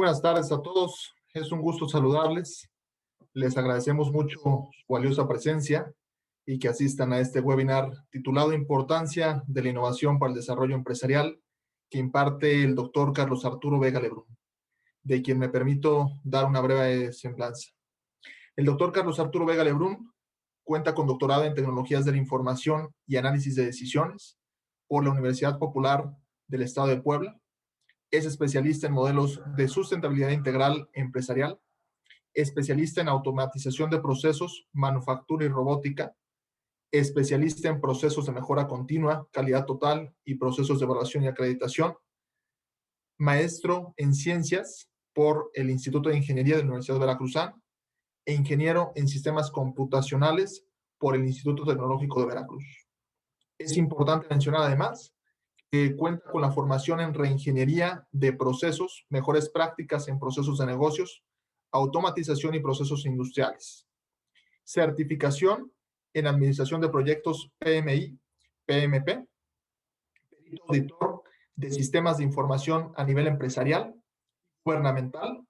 buenas tardes a todos. Es un gusto saludarles. Les agradecemos mucho su valiosa presencia y que asistan a este webinar titulado Importancia de la innovación para el desarrollo empresarial, que imparte el doctor Carlos Arturo Vega Lebrun, de quien me permito dar una breve semblanza. El doctor Carlos Arturo Vega Lebrun cuenta con doctorado en Tecnologías de la Información y Análisis de Decisiones por la Universidad Popular del Estado de Puebla. Es especialista en modelos de sustentabilidad integral empresarial, especialista en automatización de procesos, manufactura y robótica, especialista en procesos de mejora continua, calidad total y procesos de evaluación y acreditación, maestro en ciencias por el Instituto de Ingeniería de la Universidad Veracruzana e ingeniero en sistemas computacionales por el Instituto Tecnológico de Veracruz. Es importante mencionar además que cuenta con la formación en reingeniería de procesos, mejores prácticas en procesos de negocios, automatización y procesos industriales. Certificación en administración de proyectos PMI, PMP, perito auditor de sistemas de información a nivel empresarial, gubernamental,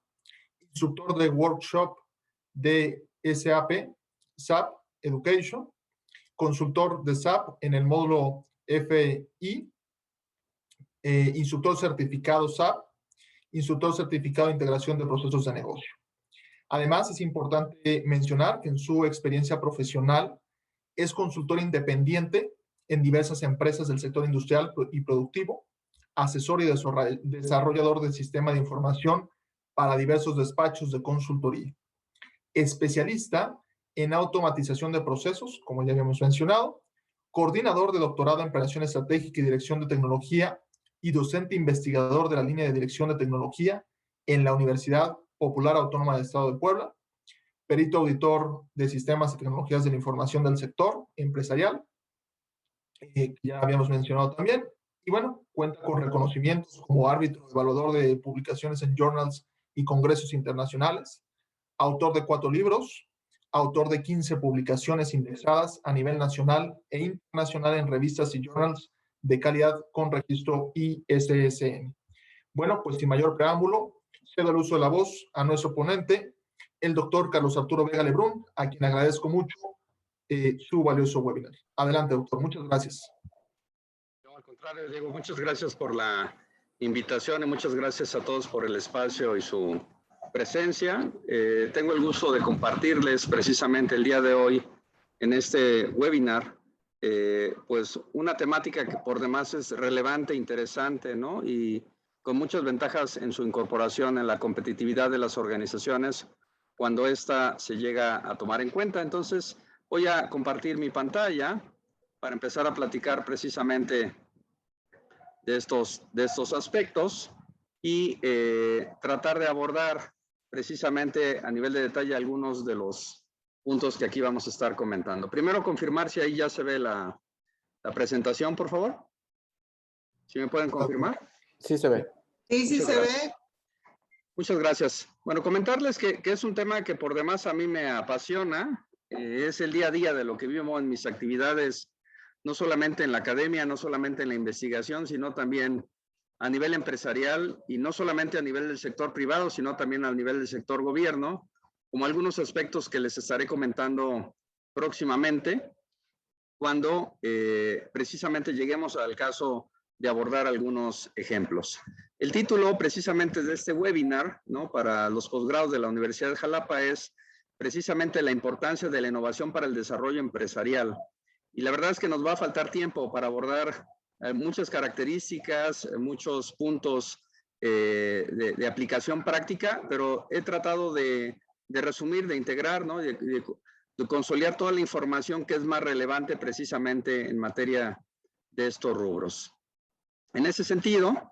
instructor de workshop de SAP, SAP Education, consultor de SAP en el módulo FI, instructor certificado SAP, instructor certificado de integración de procesos de negocio. Además, es importante mencionar que en su experiencia profesional es consultor independiente en diversas empresas del sector industrial y productivo, asesor y desarrollador del sistema de información para diversos despachos de consultoría. Especialista en automatización de procesos, como ya habíamos mencionado, coordinador de doctorado en planeación estratégica y dirección de tecnología y docente investigador de la línea de dirección de tecnología en la Universidad Popular Autónoma del Estado de Puebla, perito auditor de sistemas y tecnologías de la información del sector empresarial, que ya habíamos mencionado también, y bueno, cuenta con reconocimientos como árbitro evaluador de publicaciones en journals y congresos internacionales, autor de 4 libros, autor de 15 publicaciones indexadas a nivel nacional e internacional en revistas y journals de calidad con registro ISSN. Bueno, pues sin mayor preámbulo, cedo el uso de la voz a nuestro ponente, el doctor Carlos Arturo Vega Lebrun, a quien agradezco mucho su valioso webinar. Adelante, doctor. Muchas gracias. No, al contrario, Diego, muchas gracias por la invitación y muchas gracias a todos por el espacio y su presencia. Tengo el gusto de compartirles precisamente el día de hoy en este webinar pues una temática que por demás es relevante, interesante, ¿no? Y con muchas ventajas en su incorporación en la competitividad de las organizaciones cuando ésta se llega a tomar en cuenta. Entonces, voy a compartir mi pantalla para empezar a platicar precisamente de estos aspectos y tratar de abordar precisamente a nivel de detalle algunos de los puntos que aquí vamos a estar comentando. Primero, confirmar si ahí ya se ve la presentación, por favor. ¿Sí me pueden confirmar? Sí se ve. Sí, sí se ve. Muchas gracias. Bueno, comentarles que es un tema que por demás a mí me apasiona. Es el día a día de lo que vivo en mis actividades, no solamente en la academia, no solamente en la investigación, sino también a nivel empresarial y no solamente a nivel del sector privado, sino también a nivel del sector gobierno, como algunos aspectos que les estaré comentando próximamente cuando precisamente lleguemos al caso de abordar algunos ejemplos. El título precisamente de este webinar, ¿no?, para los posgrados de la Universidad de Jalapa es precisamente la importancia de la innovación para el desarrollo empresarial. Y la verdad es que nos va a faltar tiempo para abordar muchas características, muchos puntos de aplicación práctica, pero he tratado de resumir, de integrar, ¿no?, de consolidar toda la información que es más relevante precisamente en materia de estos rubros. En ese sentido,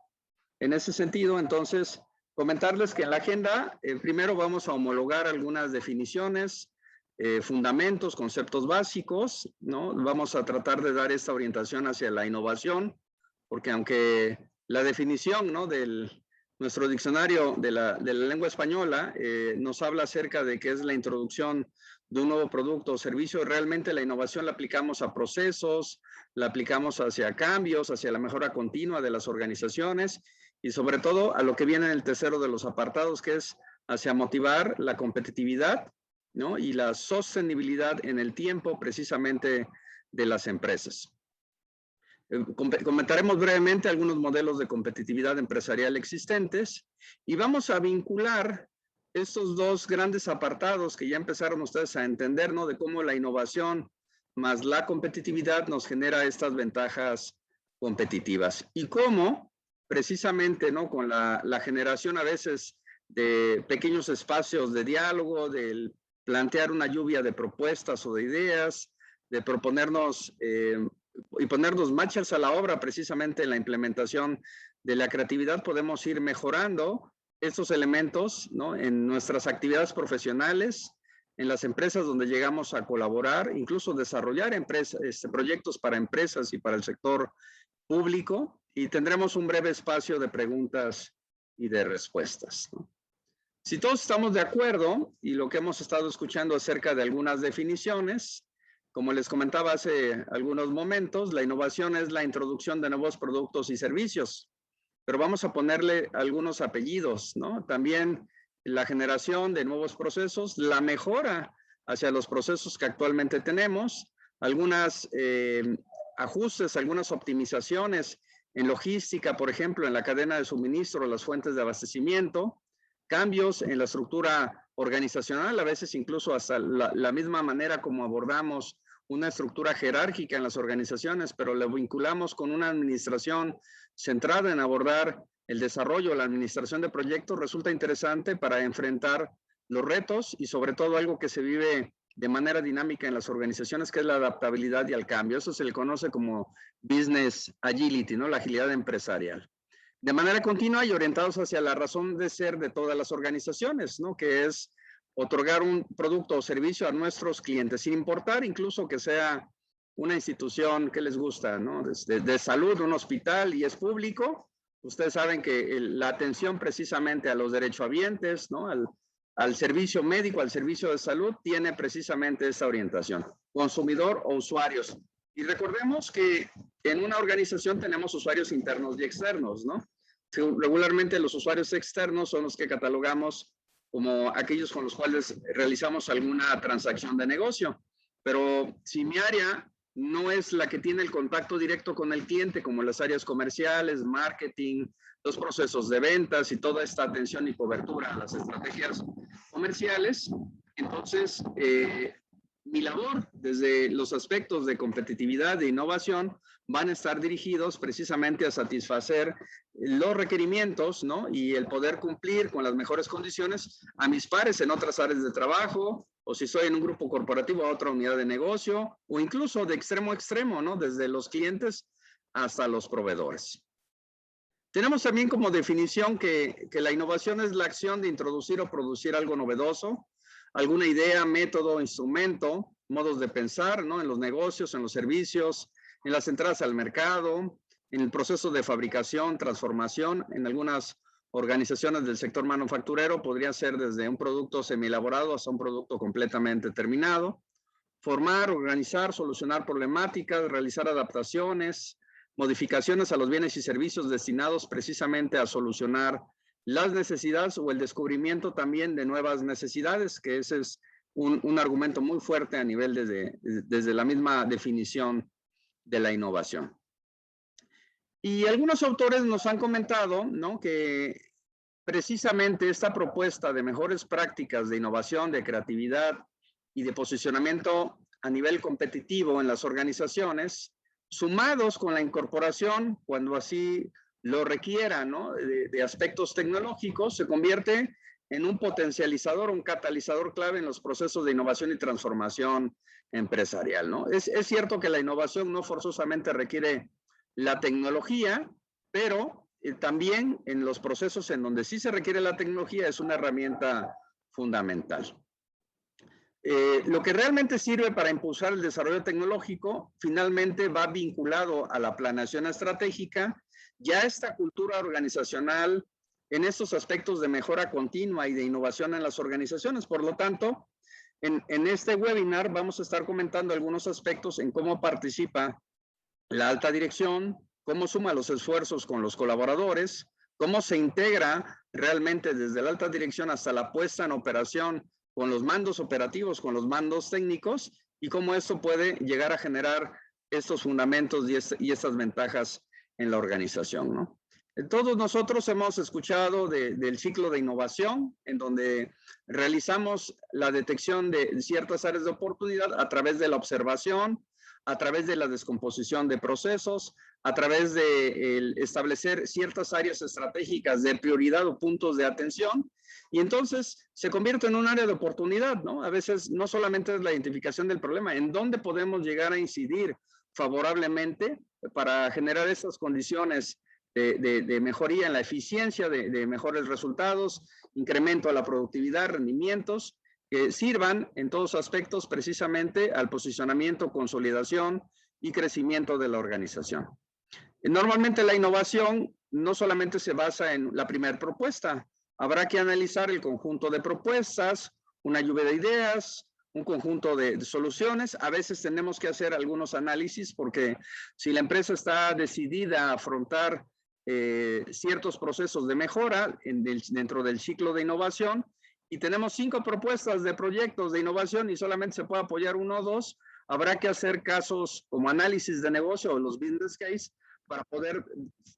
entonces, comentarles que en la agenda, primero vamos a homologar algunas definiciones, fundamentos, conceptos básicos, ¿no? Vamos a tratar de dar esta orientación hacia la innovación, porque aunque la definición, ¿no?, nuestro diccionario de la lengua española nos habla acerca de qué es la introducción de un nuevo producto o servicio, realmente la innovación la aplicamos a procesos, la aplicamos hacia cambios, hacia la mejora continua de las organizaciones y sobre todo a lo que viene en el tercero de los apartados, que es hacia motivar la competitividad, ¿no? Y la sostenibilidad en el tiempo precisamente de las empresas. Comentaremos brevemente algunos modelos de competitividad empresarial existentes y vamos a vincular estos dos grandes apartados que ya empezaron ustedes a entender, ¿no? De cómo la innovación más la competitividad nos genera estas ventajas competitivas y cómo precisamente, ¿no? Con la generación a veces de pequeños espacios de diálogo, del plantear una lluvia de propuestas o de ideas, de proponernos y ponernos marchas a la obra precisamente en la implementación de la creatividad, podemos ir mejorando estos elementos, ¿no? En nuestras actividades profesionales, en las empresas donde llegamos a colaborar, incluso desarrollar proyectos para empresas y para el sector público, y tendremos un breve espacio de preguntas y de respuestas, ¿no? Si todos estamos de acuerdo, y lo que hemos estado escuchando acerca de algunas definiciones, como les comentaba hace algunos momentos, la innovación es la introducción de nuevos productos y servicios, pero vamos a ponerle algunos apellidos, ¿no? También la generación de nuevos procesos, la mejora hacia los procesos que actualmente tenemos, algunos ajustes, algunas optimizaciones en logística, por ejemplo, en la cadena de suministro, las fuentes de abastecimiento, cambios en la estructura organizacional, a veces incluso hasta la misma manera como abordamos una estructura jerárquica en las organizaciones, pero lo vinculamos con una administración centrada en abordar el desarrollo, la administración de proyectos, resulta interesante para enfrentar los retos y sobre todo algo que se vive de manera dinámica en las organizaciones, que es la adaptabilidad y el cambio. Eso se le conoce como business agility, ¿no? La agilidad empresarial. De manera continua y orientados hacia la razón de ser de todas las organizaciones, ¿no? Que es otorgar un producto o servicio a nuestros clientes, sin importar incluso que sea una institución que les gusta, ¿no? De salud, un hospital y es público. Ustedes saben que la atención precisamente a los derechohabientes, ¿no? Al servicio médico, al servicio de salud, tiene precisamente esta orientación, consumidor o usuarios. Y recordemos que en una organización tenemos usuarios internos y externos, ¿no? Regularmente los usuarios externos son los que catalogamos como aquellos con los cuales realizamos alguna transacción de negocio. Pero si mi área no es la que tiene el contacto directo con el cliente, como las áreas comerciales, marketing, los procesos de ventas y toda esta atención y cobertura a las estrategias comerciales, entonces mi labor desde los aspectos de competitividad e innovación van a estar dirigidos precisamente a satisfacer los requerimientos, ¿no? Y el poder cumplir con las mejores condiciones a mis pares en otras áreas de trabajo, o si soy en un grupo corporativo a otra unidad de negocio, o incluso de extremo a extremo, ¿no? Desde los clientes hasta los proveedores. Tenemos también como definición que la innovación es la acción de introducir o producir algo novedoso, alguna idea, método, instrumento, modos de pensar, ¿no? En los negocios, en los servicios, en las entradas al mercado, en el proceso de fabricación, transformación, en algunas organizaciones del sector manufacturero podría ser desde un producto semielaborado hasta un producto completamente terminado. Formar, organizar, solucionar problemáticas, realizar adaptaciones, modificaciones a los bienes y servicios destinados precisamente a solucionar las necesidades o el descubrimiento también de nuevas necesidades, que ese es un argumento muy fuerte a nivel desde la misma definición de la innovación. Y algunos autores nos han comentado, ¿no? Que precisamente esta propuesta de mejores prácticas de innovación, de creatividad y de posicionamiento a nivel competitivo en las organizaciones, sumados con la incorporación, cuando así lo requiera, ¿no? de aspectos tecnológicos, se convierte en un potencializador, un catalizador clave en los procesos de innovación y transformación empresarial, ¿no? Es cierto que la innovación no forzosamente requiere la tecnología, pero también en los procesos en donde sí se requiere la tecnología es una herramienta fundamental. Lo que realmente sirve para impulsar el desarrollo tecnológico finalmente va vinculado a la planeación estratégica, ya esta cultura organizacional en estos aspectos de mejora continua y de innovación en las organizaciones. Por lo tanto, en este webinar vamos a estar comentando algunos aspectos en cómo participa la alta dirección, cómo suma los esfuerzos con los colaboradores, cómo se integra realmente desde la alta dirección hasta la puesta en operación con los mandos operativos, con los mandos técnicos, y cómo esto puede llegar a generar estos fundamentos y estas ventajas en la organización, ¿no? Todos nosotros hemos escuchado del ciclo de innovación, en donde realizamos la detección de ciertas áreas de oportunidad a través de la observación, a través de la descomposición de procesos, a través de establecer ciertas áreas estratégicas de prioridad o puntos de atención, y entonces se convierte en un área de oportunidad, ¿no? A veces no solamente es la identificación del problema, en dónde podemos llegar a incidir favorablemente para generar estas condiciones de mejoría en la eficiencia, de mejores resultados, incremento a la productividad, rendimientos, que sirvan en todos aspectos precisamente al posicionamiento, consolidación y crecimiento de la organización. Normalmente la innovación no solamente se basa en la primera propuesta, habrá que analizar el conjunto de propuestas, una lluvia de ideas, un conjunto de soluciones. A veces tenemos que hacer algunos análisis porque si la empresa está decidida a afrontar ciertos procesos de mejora dentro del ciclo de innovación y tenemos 5 propuestas de proyectos de innovación y solamente se puede apoyar 1 o 2, habrá que hacer casos como análisis de negocio o los business case para poder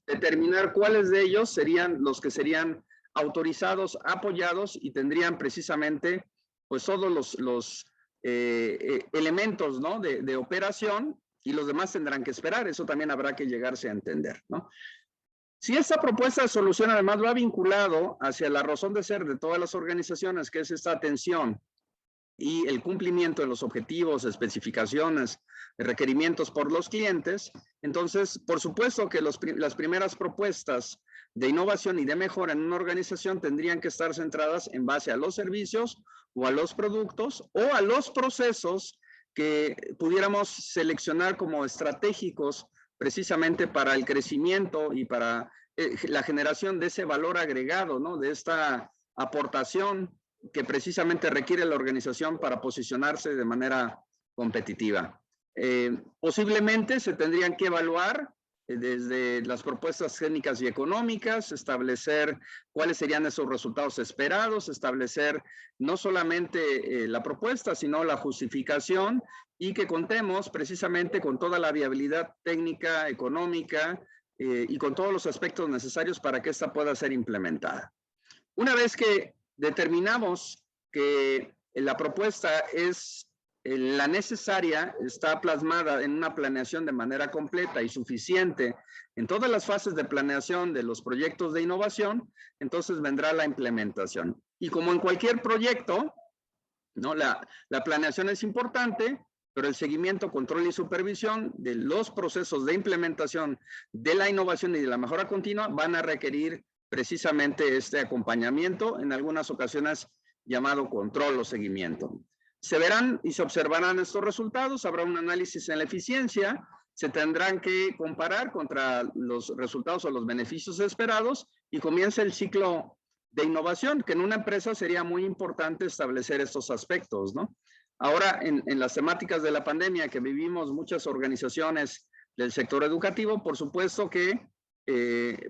determinar cuáles de ellos serían los que serían autorizados, apoyados y tendrían precisamente pues todos los elementos, ¿no? de operación, y los demás tendrán que esperar. Eso también habrá que llegarse a entender, ¿no? Si esta propuesta de solución además va vinculado hacia la razón de ser de todas las organizaciones, que es esta atención y el cumplimiento de los objetivos, especificaciones, requerimientos por los clientes, entonces, por supuesto que las primeras propuestas de innovación y de mejora en una organización tendrían que estar centradas en base a los servicios o a los productos o a los procesos que pudiéramos seleccionar como estratégicos precisamente para el crecimiento y para la generación de ese valor agregado, ¿no? De esta aportación que precisamente requiere la organización para posicionarse de manera competitiva. Posiblemente se tendrían que evaluar desde las propuestas técnicas y económicas, establecer cuáles serían esos resultados esperados, establecer no solamente la propuesta, sino la justificación y que contemos precisamente con toda la viabilidad técnica, económica y con todos los aspectos necesarios para que esta pueda ser implementada. Una vez que determinamos que la propuesta es la necesaria, está plasmada en una planeación de manera completa y suficiente en todas las fases de planeación de los proyectos de innovación, entonces vendrá la implementación. Y como en cualquier proyecto, ¿no? La planeación es importante, pero el seguimiento, control y supervisión de los procesos de implementación de la innovación y de la mejora continua van a requerir precisamente este acompañamiento, en algunas ocasiones llamado control o seguimiento. Se verán y se observarán estos resultados, habrá un análisis en la eficiencia, se tendrán que comparar contra los resultados o los beneficios esperados y comienza el ciclo de innovación, que en una empresa sería muy importante establecer estos aspectos, ¿no? Ahora, en las temáticas de la pandemia que vivimos muchas organizaciones del sector educativo, por supuesto que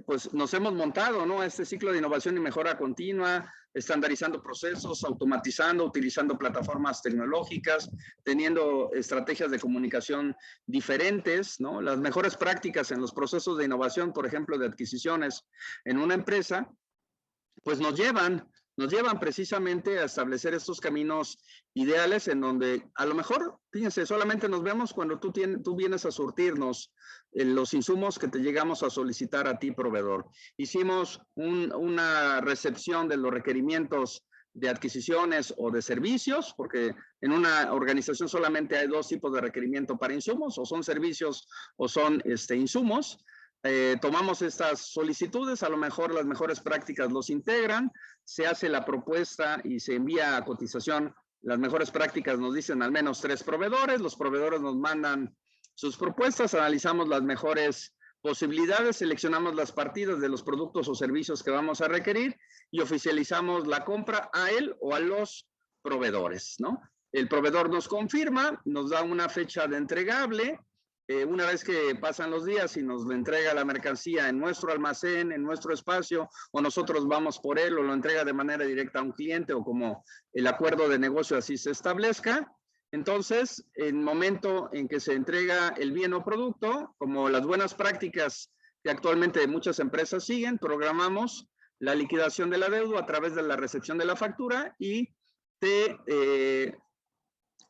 pues nos hemos montado, ¿no? Este ciclo de innovación y mejora continua, estandarizando procesos, automatizando, utilizando plataformas tecnológicas, teniendo estrategias de comunicación diferentes, ¿no? Las mejores prácticas en los procesos de innovación, por ejemplo, de adquisiciones en una empresa, pues nos llevan precisamente a establecer estos caminos ideales en donde a lo mejor, fíjense, solamente nos vemos cuando tú vienes a surtirnos los insumos que te llegamos a solicitar a ti, proveedor. Hicimos una recepción de los requerimientos de adquisiciones o de servicios, porque en una organización solamente hay 2 tipos de requerimiento para insumos, o son servicios o son insumos. Tomamos estas solicitudes, a lo mejor las mejores prácticas los integran, se hace la propuesta y se envía a cotización. Las mejores prácticas nos dicen al menos 3 proveedores, los proveedores nos mandan sus propuestas, analizamos las mejores posibilidades, seleccionamos las partidas de los productos o servicios que vamos a requerir y oficializamos la compra a él o a los proveedores, ¿no? El proveedor nos confirma, nos da una fecha de entregable, una vez que pasan los días y nos lo entrega la mercancía en nuestro almacén, en nuestro espacio, o nosotros vamos por él o lo entrega de manera directa a un cliente o como el acuerdo de negocio así se establezca. Entonces, en el momento en que se entrega el bien o producto, como las buenas prácticas que actualmente muchas empresas siguen, programamos la liquidación de la deuda a través de la recepción de la factura y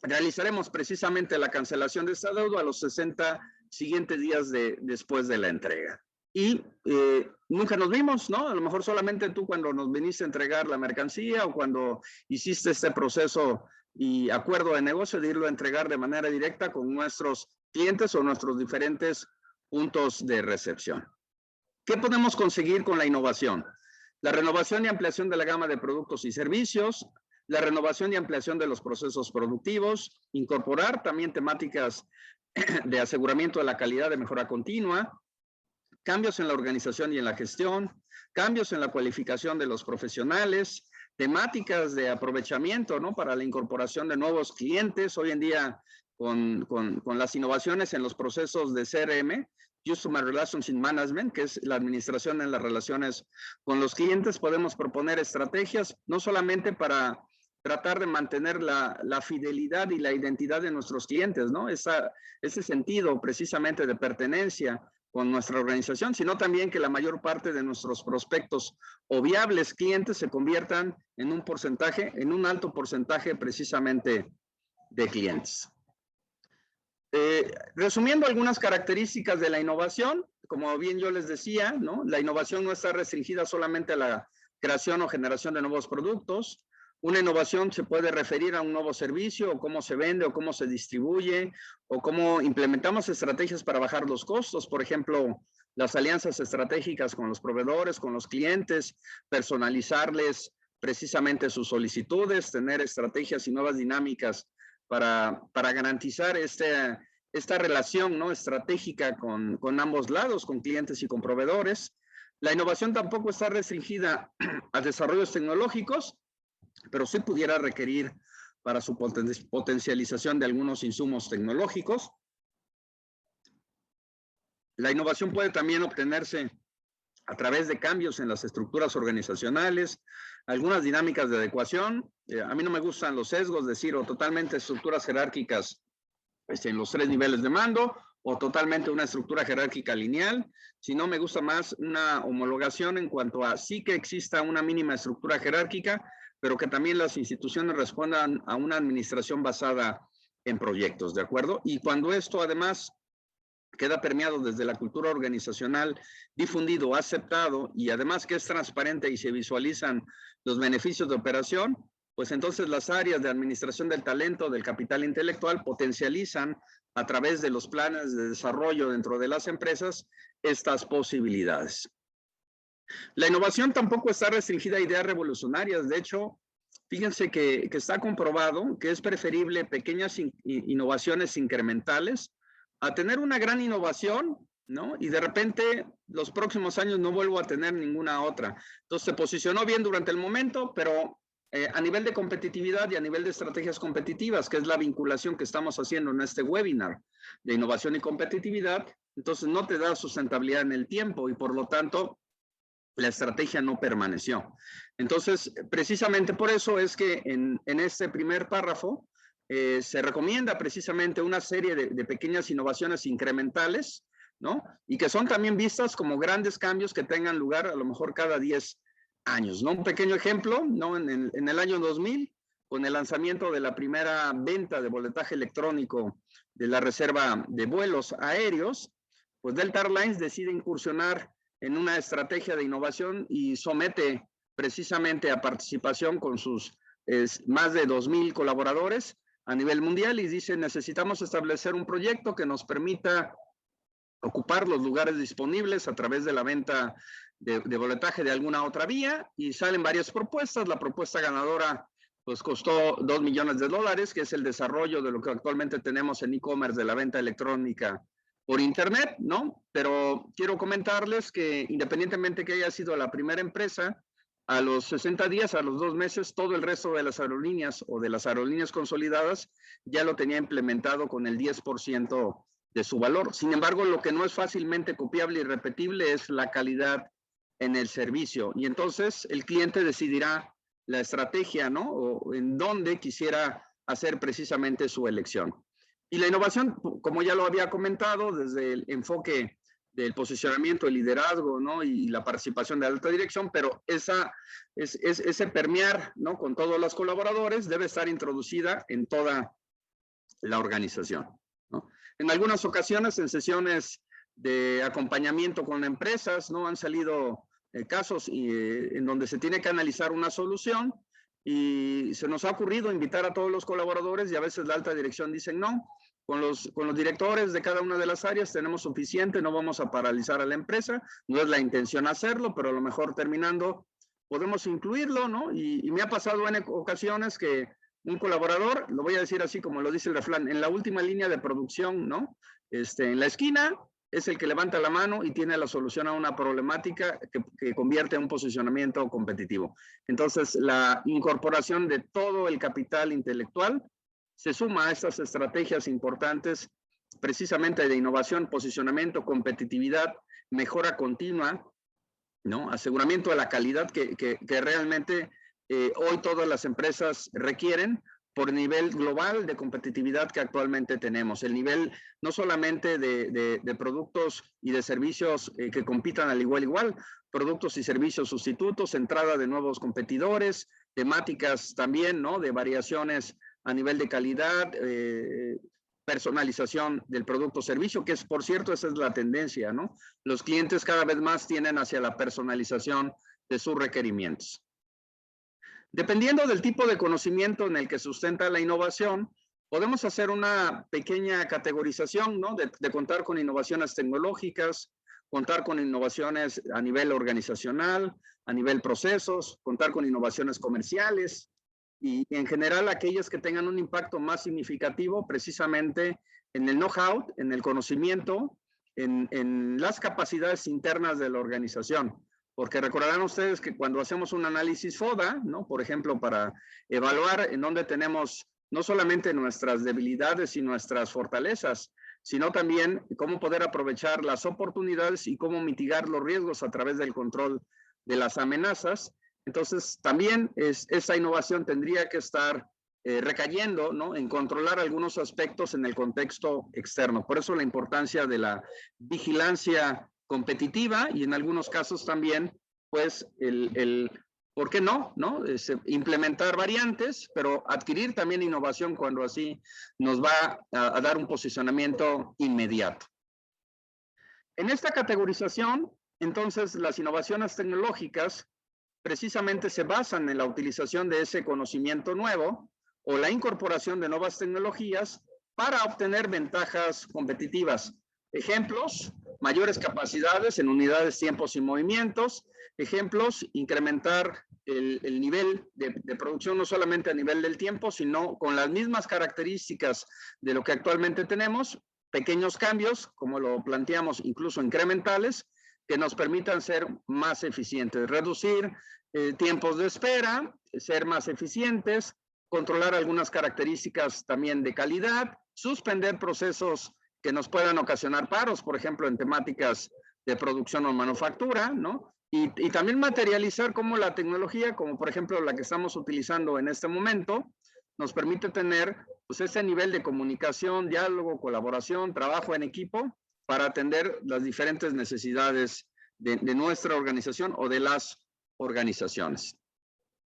realizaremos precisamente la cancelación de esta deuda a los 60 siguientes días después de la entrega. Y nunca nos vimos, ¿no? A lo mejor solamente tú cuando nos viniste a entregar la mercancía o cuando hiciste este proceso y acuerdo de negocio de irlo a entregar de manera directa con nuestros clientes o nuestros diferentes puntos de recepción. ¿Qué podemos conseguir con la innovación? La renovación y ampliación de la gama de productos y servicios, la renovación y ampliación de los procesos productivos, incorporar también temáticas de aseguramiento de la calidad de mejora continua, cambios en la organización y en la gestión, cambios en la cualificación de los profesionales, temáticas de aprovechamiento, ¿no? Para la incorporación de nuevos clientes. Hoy en día, con las innovaciones en los procesos de CRM, Customer Relationship Management, que es la administración en las relaciones con los clientes, podemos proponer estrategias, no solamente para tratar de mantener la fidelidad y la identidad de nuestros clientes, ¿no? Ese sentido precisamente de pertenencia con nuestra organización, sino también que la mayor parte de nuestros prospectos o viables clientes se conviertan en un porcentaje, en un alto porcentaje precisamente de clientes. Resumiendo algunas características de la innovación, como bien yo les decía, ¿no? La innovación no está restringida solamente a la creación o generación de nuevos productos. Una innovación se puede referir a un nuevo servicio, o cómo se vende, o cómo se distribuye, o cómo implementamos estrategias para bajar los costos. Por ejemplo, las alianzas estratégicas con los proveedores, con los clientes, personalizarles precisamente sus solicitudes, tener estrategias y nuevas dinámicas para garantizar esta relación, ¿no? Estratégica con ambos lados, con clientes y con proveedores. La innovación tampoco está restringida a desarrollos tecnológicos, pero sí pudiera requerir para su potencialización de algunos insumos tecnológicos. La innovación puede también obtenerse a través de cambios en las estructuras organizacionales, algunas dinámicas de adecuación. A mí no me gustan los sesgos, decir, o totalmente estructuras jerárquicas en los 3 niveles de mando, o totalmente una estructura jerárquica lineal, sino me gusta más una homologación en cuanto a sí que exista una mínima estructura jerárquica, pero que también las instituciones respondan a una administración basada en proyectos, ¿de acuerdo? Y cuando esto además queda permeado desde la cultura organizacional, difundido, aceptado, y además que es transparente y se visualizan los beneficios de operación, pues entonces las áreas de administración del talento, del capital intelectual, potencializan a través de los planes de desarrollo dentro de las empresas estas posibilidades. La innovación tampoco está restringida a ideas revolucionarias. De hecho, fíjense que está comprobado que es preferible pequeñas innovaciones incrementales a tener una gran innovación, ¿no? Y de repente los próximos años no vuelvo a tener ninguna otra. Entonces se posicionó bien durante el momento, pero a nivel de competitividad y a nivel de estrategias competitivas, que es la vinculación que estamos haciendo en este webinar de innovación y competitividad, entonces no te da sustentabilidad en el tiempo y por lo tanto la estrategia no permaneció. Entonces, precisamente por eso es que en este primer párrafo se recomienda precisamente una serie de pequeñas innovaciones incrementales, ¿no? Y que son también vistas como grandes cambios que tengan lugar a lo mejor cada 10 años, ¿no? Un pequeño ejemplo, ¿no? En el año 2000, con el lanzamiento de la primera venta de boletaje electrónico de la reserva de vuelos aéreos, pues Delta Airlines decide incursionar en una estrategia de innovación y somete precisamente a participación con sus más de 2,000 colaboradores a nivel mundial y dice, necesitamos establecer un proyecto que nos permita ocupar los lugares disponibles a través de la venta de boletaje de alguna otra vía y salen varias propuestas. La propuesta ganadora pues costó $2 millones, que es el desarrollo de lo que actualmente tenemos en e-commerce de la venta electrónica por internet, ¿no? Pero quiero comentarles que independientemente que haya sido la primera empresa, a los 60 días, a los 2 meses, todo el resto de las aerolíneas o de las aerolíneas consolidadas ya lo tenía implementado con el 10% de su valor. Sin embargo, lo que no es fácilmente copiable y repetible es la calidad en el servicio. Y entonces el cliente decidirá la estrategia, ¿no? O en dónde quisiera hacer precisamente su elección. Y la innovación, como ya lo había comentado, desde el enfoque del posicionamiento, el liderazgo, ¿no? Y la participación de alta dirección, pero ese permear, ¿no? Con todos los colaboradores debe estar introducida en toda la organización, ¿no? En algunas ocasiones, en sesiones de acompañamiento con empresas, ¿no? Han salido casos en donde se tiene que analizar una solución y se nos ha ocurrido invitar a todos los colaboradores y a veces la alta dirección dice no. Con los directores de cada una de las áreas tenemos suficiente, no vamos a paralizar a la empresa, no es la intención hacerlo, pero a lo mejor terminando podemos incluirlo, ¿no? Y me ha pasado en ocasiones que un colaborador, lo voy a decir así como lo dice el refrán, en la última línea de producción, ¿no? En la esquina es el que levanta la mano y tiene la solución a una problemática que convierte en un posicionamiento competitivo. Entonces, la incorporación de todo el capital intelectual se suma a estas estrategias importantes precisamente de innovación, posicionamiento, competitividad, mejora continua, ¿no? Aseguramiento de la calidad que realmente hoy todas las empresas requieren por el nivel global de competitividad que actualmente tenemos. El nivel no solamente de productos y de servicios que compitan al igual, productos y servicios sustitutos, entrada de nuevos competidores, temáticas también, ¿no? De variaciones a nivel de calidad, personalización del producto o servicio, que es, por cierto, esa es la tendencia, ¿no? Los clientes cada vez más tienden hacia la personalización de sus requerimientos. Dependiendo del tipo de conocimiento en el que sustenta la innovación, podemos hacer una pequeña categorización, ¿no? De contar con innovaciones tecnológicas, contar con innovaciones a nivel organizacional, a nivel procesos, contar con innovaciones comerciales y en general aquellas que tengan un impacto más significativo precisamente en el know-how, en el conocimiento, en las capacidades internas de la organización. Porque recordarán ustedes que cuando hacemos un análisis FODA, ¿no? Por ejemplo, para evaluar en dónde tenemos no solamente nuestras debilidades y nuestras fortalezas, sino también cómo poder aprovechar las oportunidades y cómo mitigar los riesgos a través del control de las amenazas. Entonces, también esa innovación tendría que estar recayendo, ¿no? En controlar algunos aspectos en el contexto externo. Por eso la importancia de la vigilancia competitiva y en algunos casos también, pues, ¿por qué no? Implementar variantes, pero adquirir también innovación cuando así nos va a dar un posicionamiento inmediato. En esta categorización, entonces, las innovaciones tecnológicas precisamente se basan en la utilización de ese conocimiento nuevo o la incorporación de nuevas tecnologías para obtener ventajas competitivas. Ejemplos, mayores capacidades en unidades, tiempos y movimientos. Ejemplos, incrementar el nivel de producción no solamente a nivel del tiempo, sino con las mismas características de lo que actualmente tenemos, pequeños cambios, como lo planteamos, incluso incrementales, que nos permitan ser más eficientes, reducir tiempos de espera, ser más eficientes, controlar algunas características también de calidad, suspender procesos que nos puedan ocasionar paros, por ejemplo, en temáticas de producción o manufactura, ¿no? Y también materializar cómo la tecnología, como por ejemplo la que estamos utilizando en este momento, nos permite tener pues, ese nivel de comunicación, diálogo, colaboración, trabajo en equipo para atender las diferentes necesidades de nuestra organización o de las organizaciones.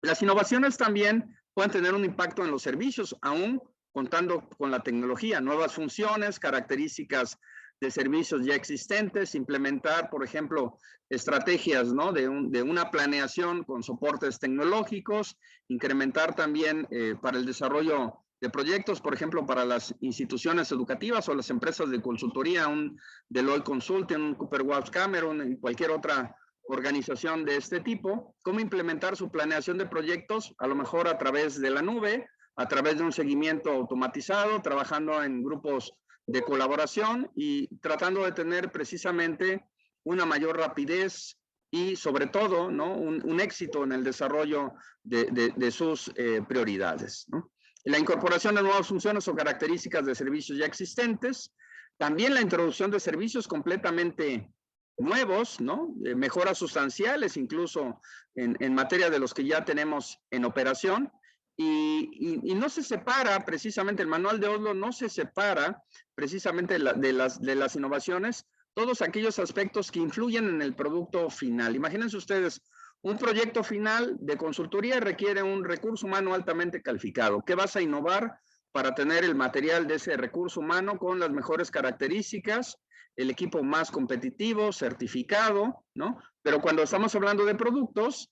Las innovaciones también pueden tener un impacto en los servicios, aún contando con la tecnología, nuevas funciones, características de servicios ya existentes, implementar, por ejemplo, estrategias, ¿no? de una planeación con soportes tecnológicos, incrementar también para el desarrollo de proyectos, por ejemplo, para las instituciones educativas o las empresas de consultoría, un Deloitte Consulting, un Cooper Watts Cameron y cualquier otra organización de este tipo, cómo implementar su planeación de proyectos, a lo mejor a través de la nube, a través de un seguimiento automatizado, trabajando en grupos de colaboración y tratando de tener precisamente una mayor rapidez y sobre todo, ¿no? un éxito en el desarrollo de sus prioridades, ¿no? La incorporación de nuevas funciones o características de servicios ya existentes, También la introducción de servicios completamente nuevos, ¿no? Mejoras sustanciales incluso en materia de los que ya tenemos en operación. Y no se separa precisamente, el manual de Oslo no se separa precisamente de las innovaciones, todos aquellos aspectos que influyen en el producto final. Imagínense ustedes, un proyecto final de consultoría requiere un recurso humano altamente calificado. ¿Qué vas a innovar para tener el material de ese recurso humano con las mejores características, el equipo más competitivo, certificado, ¿no? Pero cuando estamos hablando de productos,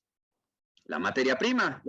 la materia prima,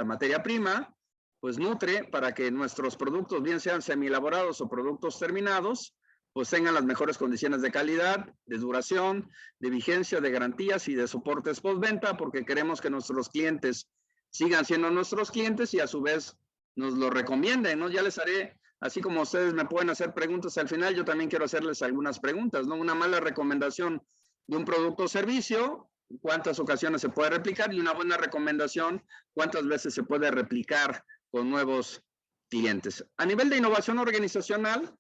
pues nutre para que nuestros productos, bien sean semielaborados o productos terminados, pues tengan las mejores condiciones de calidad, de duración, de vigencia, de garantías y de soportes postventa, porque queremos que nuestros clientes sigan siendo nuestros clientes y a su vez nos lo recomienden, ¿no? Ya les haré, así como ustedes me pueden hacer preguntas al final, yo también quiero hacerles algunas preguntas, ¿no? Una mala recomendación de un producto o servicio, cuántas ocasiones se puede replicar, y una buena recomendación, cuántas veces se puede replicar con nuevos clientes. A nivel de innovación organizacional,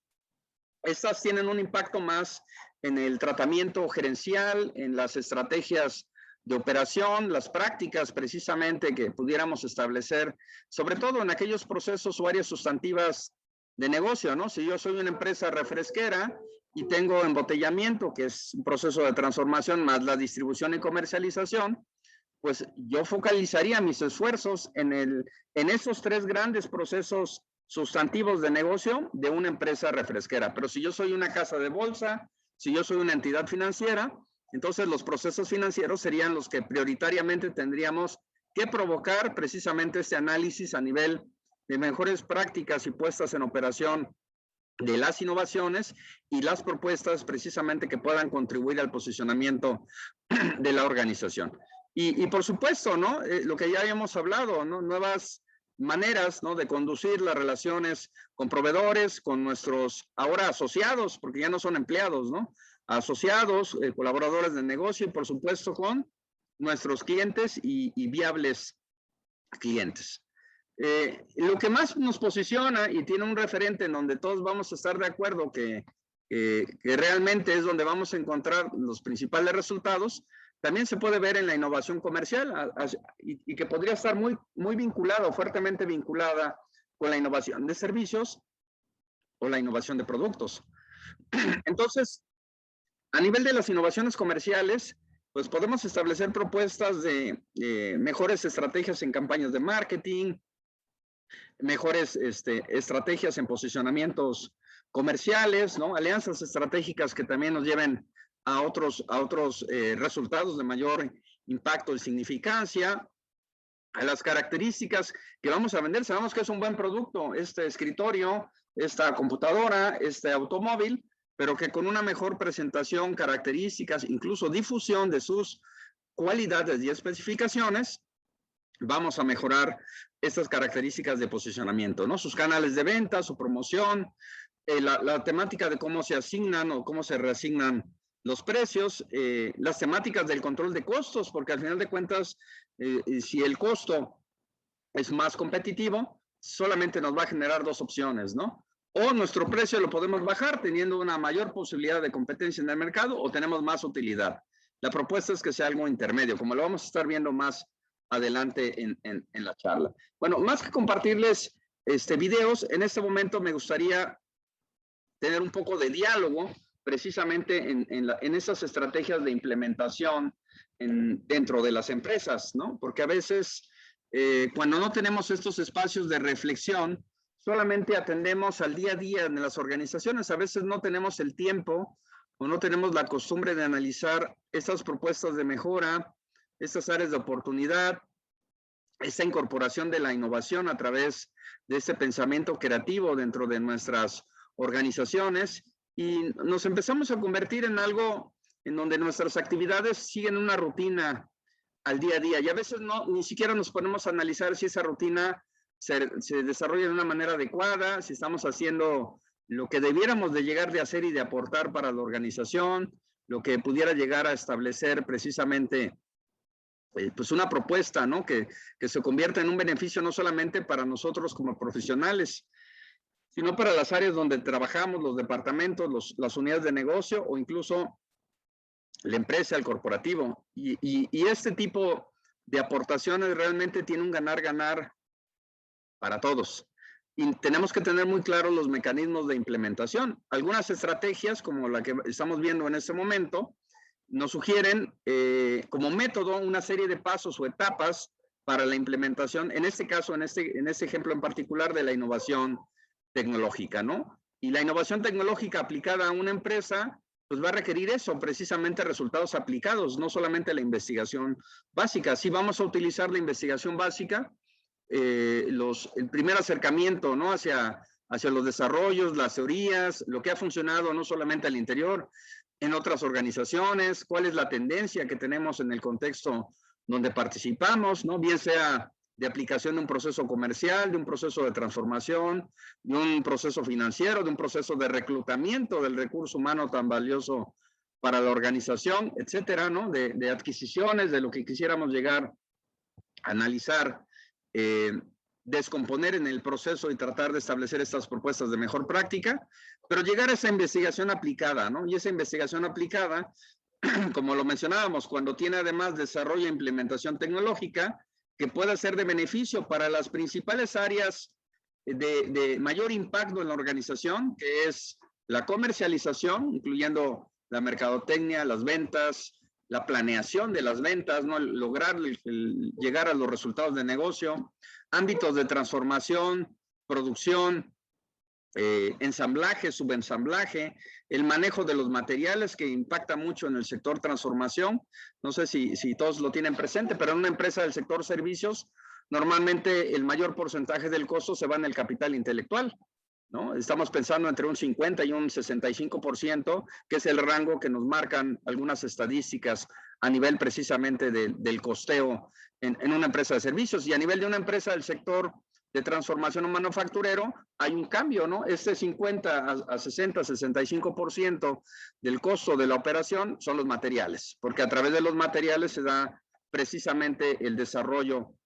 estas tienen un impacto más en el tratamiento gerencial, en las estrategias de operación, las prácticas precisamente que pudiéramos establecer, sobre todo en aquellos procesos o áreas sustantivas de negocio, ¿no? Si yo soy una empresa refresquera y tengo embotellamiento, que es un proceso de transformación, más la distribución y comercialización, pues yo focalizaría mis esfuerzos en esos tres grandes procesos sustantivos de negocio de una empresa refresquera. Pero si yo soy una casa de bolsa, si yo soy una entidad financiera, entonces los procesos financieros serían los que prioritariamente tendríamos que provocar precisamente este análisis a nivel de mejores prácticas y puestas en operación de las innovaciones y las propuestas precisamente que puedan contribuir al posicionamiento de la organización. Y por supuesto, ¿no? Lo que ya habíamos hablado, ¿no? Nuevas maneras, ¿no? De conducir las relaciones con proveedores, con nuestros ahora asociados, porque ya no son empleados, ¿no? Asociados, colaboradores de negocio y por supuesto con nuestros clientes y viables clientes. Lo que más nos posiciona y tiene un referente en donde todos vamos a estar de acuerdo que realmente es donde vamos a encontrar los principales resultados, también se puede ver en la innovación comercial y que podría estar muy vinculada o fuertemente vinculada con la innovación de servicios o la innovación de productos. Entonces, a nivel de las innovaciones comerciales, pues podemos establecer propuestas de mejores estrategias en campañas de marketing, mejores estrategias en posicionamientos comerciales, ¿no? Alianzas estratégicas que también nos lleven a otros resultados de mayor impacto y significancia, a las características que vamos a vender. Sabemos que es un buen producto, este escritorio, esta computadora, este automóvil, pero que con una mejor presentación, características, incluso difusión de sus cualidades y especificaciones, vamos a mejorar estas características de posicionamiento, ¿no? Sus canales de venta, su promoción, la temática de cómo se asignan o cómo se reasignan los precios, las temáticas del control de costos, porque al final de cuentas, si el costo es más competitivo, solamente nos va a generar dos opciones, ¿no? O nuestro precio lo podemos bajar teniendo una mayor posibilidad de competencia en el mercado o tenemos más utilidad. La propuesta es que sea algo intermedio, como lo vamos a estar viendo más adelante en la charla. Bueno, más que compartirles videos, en este momento me gustaría tener un poco de diálogo precisamente en esas estrategias de implementación dentro de las empresas, ¿no? Porque a veces cuando no tenemos estos espacios de reflexión, solamente atendemos al día a día en las organizaciones, a veces no tenemos el tiempo o no tenemos la costumbre de analizar estas propuestas de mejora, estas áreas de oportunidad, esta incorporación de la innovación a través de este pensamiento creativo dentro de nuestras organizaciones y nos empezamos a convertir en algo en donde nuestras actividades siguen una rutina al día a día y a veces ni siquiera nos ponemos a analizar si esa rutina se desarrolla de una manera adecuada, si estamos haciendo lo que debiéramos de llegar de hacer y de aportar para la organización, lo que pudiera llegar a establecer precisamente pues una propuesta, ¿no? Que se convierta en un beneficio no solamente para nosotros como profesionales, sino para las áreas donde trabajamos, los departamentos, las unidades de negocio o incluso la empresa, el corporativo. Y este tipo de aportaciones realmente tiene un ganar-ganar para todos. Y tenemos que tener muy claros los mecanismos de implementación. Algunas estrategias, como la que estamos viendo en este momento, nos sugieren como método una serie de pasos o etapas para la implementación, en este caso, en este ejemplo en particular, de la innovación tecnológica, ¿no? Y la innovación tecnológica aplicada a una empresa, pues va a requerir eso, precisamente resultados aplicados, no solamente la investigación básica. Si vamos a utilizar la investigación básica, el primer acercamiento, ¿no? hacia los desarrollos, las teorías, lo que ha funcionado no solamente al interior, en otras organizaciones, cuál es la tendencia que tenemos en el contexto donde participamos, ¿no? Bien sea de aplicación de un proceso comercial, de un proceso de transformación, de un proceso financiero, de un proceso de reclutamiento del recurso humano tan valioso para la organización, etcétera, ¿no? De adquisiciones, de lo que quisiéramos llegar a analizar, descomponer en el proceso y tratar de establecer estas propuestas de mejor práctica, pero llegar a esa investigación aplicada, ¿no? Y esa investigación aplicada, como lo mencionábamos, cuando tiene además desarrollo e implementación tecnológica, que pueda ser de beneficio para las principales áreas de mayor impacto en la organización, que es la comercialización, incluyendo la mercadotecnia, las ventas, la planeación de las ventas, ¿no? Lograr llegar a los resultados de negocio, ámbitos de transformación, producción, ensamblaje, subensamblaje, el manejo de los materiales que impacta mucho en el sector transformación. No sé si todos lo tienen presente, pero en una empresa del sector servicios, normalmente el mayor porcentaje del costo se va en el capital intelectual, ¿no? Estamos pensando entre un 50 y un 65%, que es el rango que nos marcan algunas estadísticas a nivel precisamente del costeo en una empresa de servicios. Y a nivel de una empresa del sector de transformación o manufacturero, hay un cambio, ¿no? Este 50 a 60, 65% del costo de la operación son los materiales, porque a través de los materiales se da precisamente el desarrollo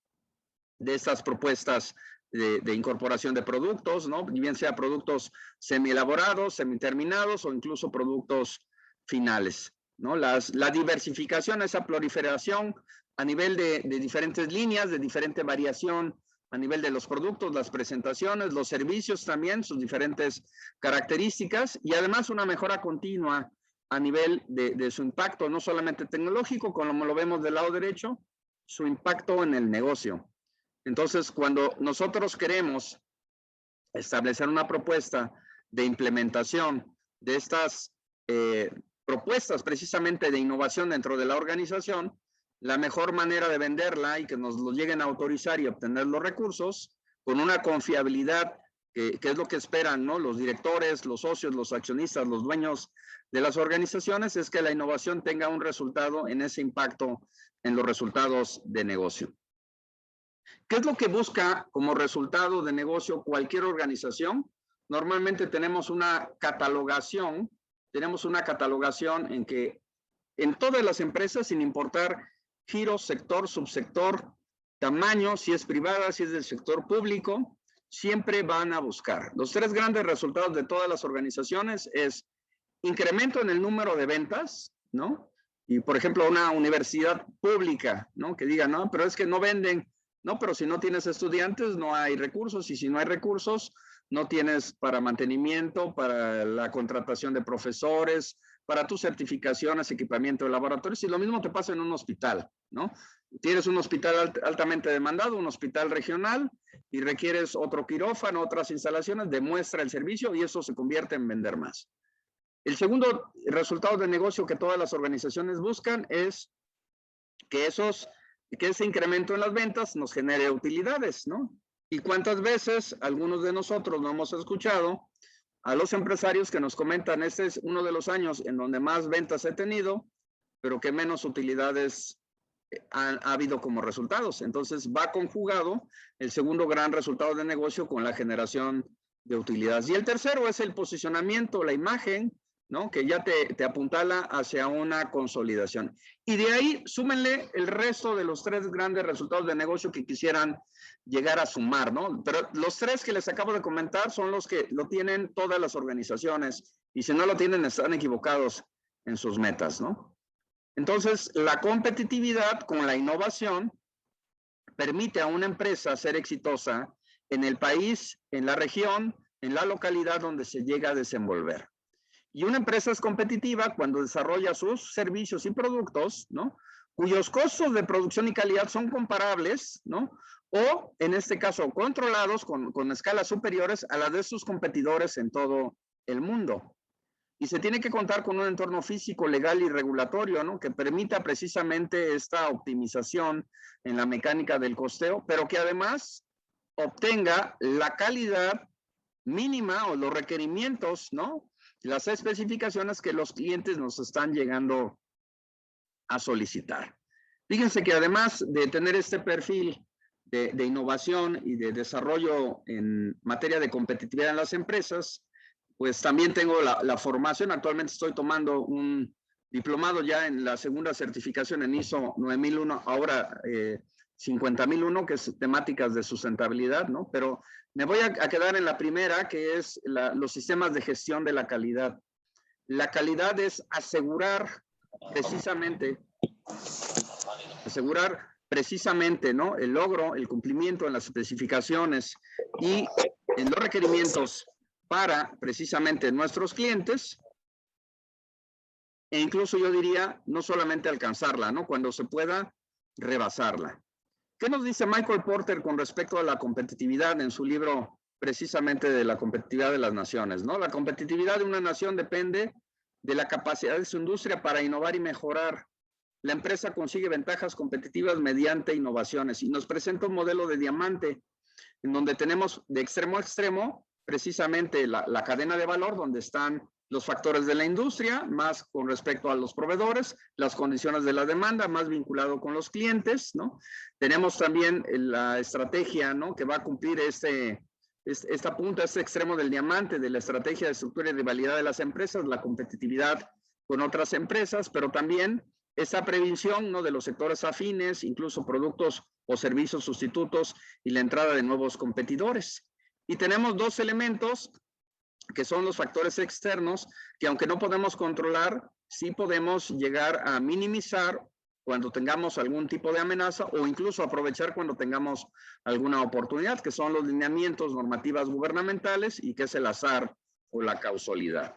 de estas propuestas de incorporación de productos, ¿no? Bien sea productos semi-elaborados, semi-terminados o incluso productos finales, ¿no? La diversificación, esa proliferación a nivel de diferentes líneas, de diferente variación a nivel de los productos, las presentaciones, los servicios también, sus diferentes características y además una mejora continua a nivel de su impacto, no solamente tecnológico, como lo vemos del lado derecho, su impacto en el negocio. Entonces, cuando nosotros queremos establecer una propuesta de implementación de estas propuestas precisamente de innovación dentro de la organización, la mejor manera de venderla y que nos lo lleguen a autorizar y obtener los recursos con una confiabilidad que es lo que esperan, ¿no? Los directores, los socios, los accionistas, los dueños de las organizaciones, es que la innovación tenga un resultado en ese impacto en los resultados de negocio. ¿Qué es lo que busca como resultado de negocio cualquier organización? Normalmente tenemos una catalogación en que en todas las empresas, sin importar giro, sector, subsector, tamaño, si es privada, si es del sector público, siempre van a buscar. Los tres grandes resultados de todas las organizaciones es incremento en el número de ventas, ¿no? Y, por ejemplo, una universidad pública, ¿no? Que diga, no, pero es que no venden. No, pero si no tienes estudiantes, no hay recursos, y si no hay recursos, no tienes para mantenimiento, para la contratación de profesores, para tus certificaciones, equipamiento de laboratorios, y lo mismo te pasa en un hospital, ¿no? Tienes un hospital altamente demandado, un hospital regional, y requieres otro quirófano, otras instalaciones, demuestra el servicio, y eso se convierte en vender más. El segundo resultado de negocio que todas las organizaciones buscan es que ese incremento en las ventas nos genere utilidades, ¿no? ¿Y cuántas veces algunos de nosotros no hemos escuchado a los empresarios que nos comentan, este es uno de los años en donde más ventas he tenido, pero que menos utilidades ha habido como resultados? Entonces va conjugado el segundo gran resultado de negocio con la generación de utilidades. Y el tercero es el posicionamiento, la imagen ¿no? Que ya te apuntala hacia una consolidación. Y de ahí súmenle el resto de los 3 grandes resultados de negocio que quisieran llegar a sumar, ¿no? Pero los 3 que les acabo de comentar son los que lo tienen todas las organizaciones, y si no lo tienen están equivocados en sus metas, ¿no? Entonces, la competitividad con la innovación permite a una empresa ser exitosa en el país, en la región, en la localidad donde se llega a desenvolver. Y una empresa es competitiva cuando desarrolla sus servicios y productos, ¿no? Cuyos costos de producción y calidad son comparables, ¿no? O, en este caso, controlados con escalas superiores a las de sus competidores en todo el mundo. Y se tiene que contar con un entorno físico, legal y regulatorio, ¿no? Que permita precisamente esta optimización en la mecánica del costeo, pero que además obtenga la calidad mínima o los requerimientos, ¿no? Las especificaciones que los clientes nos están llegando a solicitar. Fíjense que además de tener este perfil de innovación y de desarrollo en materia de competitividad en las empresas, pues también tengo la formación. Actualmente estoy tomando un diplomado ya en la segunda certificación en ISO 9001, ahora 50001, que es temáticas de sustentabilidad, ¿no? Pero me voy a quedar en la primera, que es los sistemas de gestión de la calidad. La calidad es asegurar precisamente, ¿no? El logro, el cumplimiento en las especificaciones y en los requerimientos para precisamente nuestros clientes, e incluso yo diría, no solamente alcanzarla, ¿no? Cuando se pueda, rebasarla. ¿Qué nos dice Michael Porter con respecto a la competitividad en su libro precisamente de la competitividad de las naciones, ¿no? La competitividad de una nación depende de la capacidad de su industria para innovar y mejorar. La empresa consigue ventajas competitivas mediante innovaciones, y nos presenta un modelo de diamante en donde tenemos de extremo a extremo precisamente la cadena de valor, donde están los factores de la industria, más con respecto a los proveedores, las condiciones de la demanda, más vinculado con los clientes, ¿no? Tenemos también la estrategia, ¿no? Que va a cumplir esta punta, este extremo del diamante, de la estrategia de estructura y rivalidad de las empresas, la competitividad con otras empresas, pero también esa prevención, ¿no? De los sectores afines, incluso productos o servicios sustitutos, y la entrada de nuevos competidores. Y tenemos 2 elementos que son los factores externos, que aunque no podemos controlar, sí podemos llegar a minimizar cuando tengamos algún tipo de amenaza, o incluso aprovechar cuando tengamos alguna oportunidad, que son los lineamientos, normativas gubernamentales, y que es el azar o la causalidad.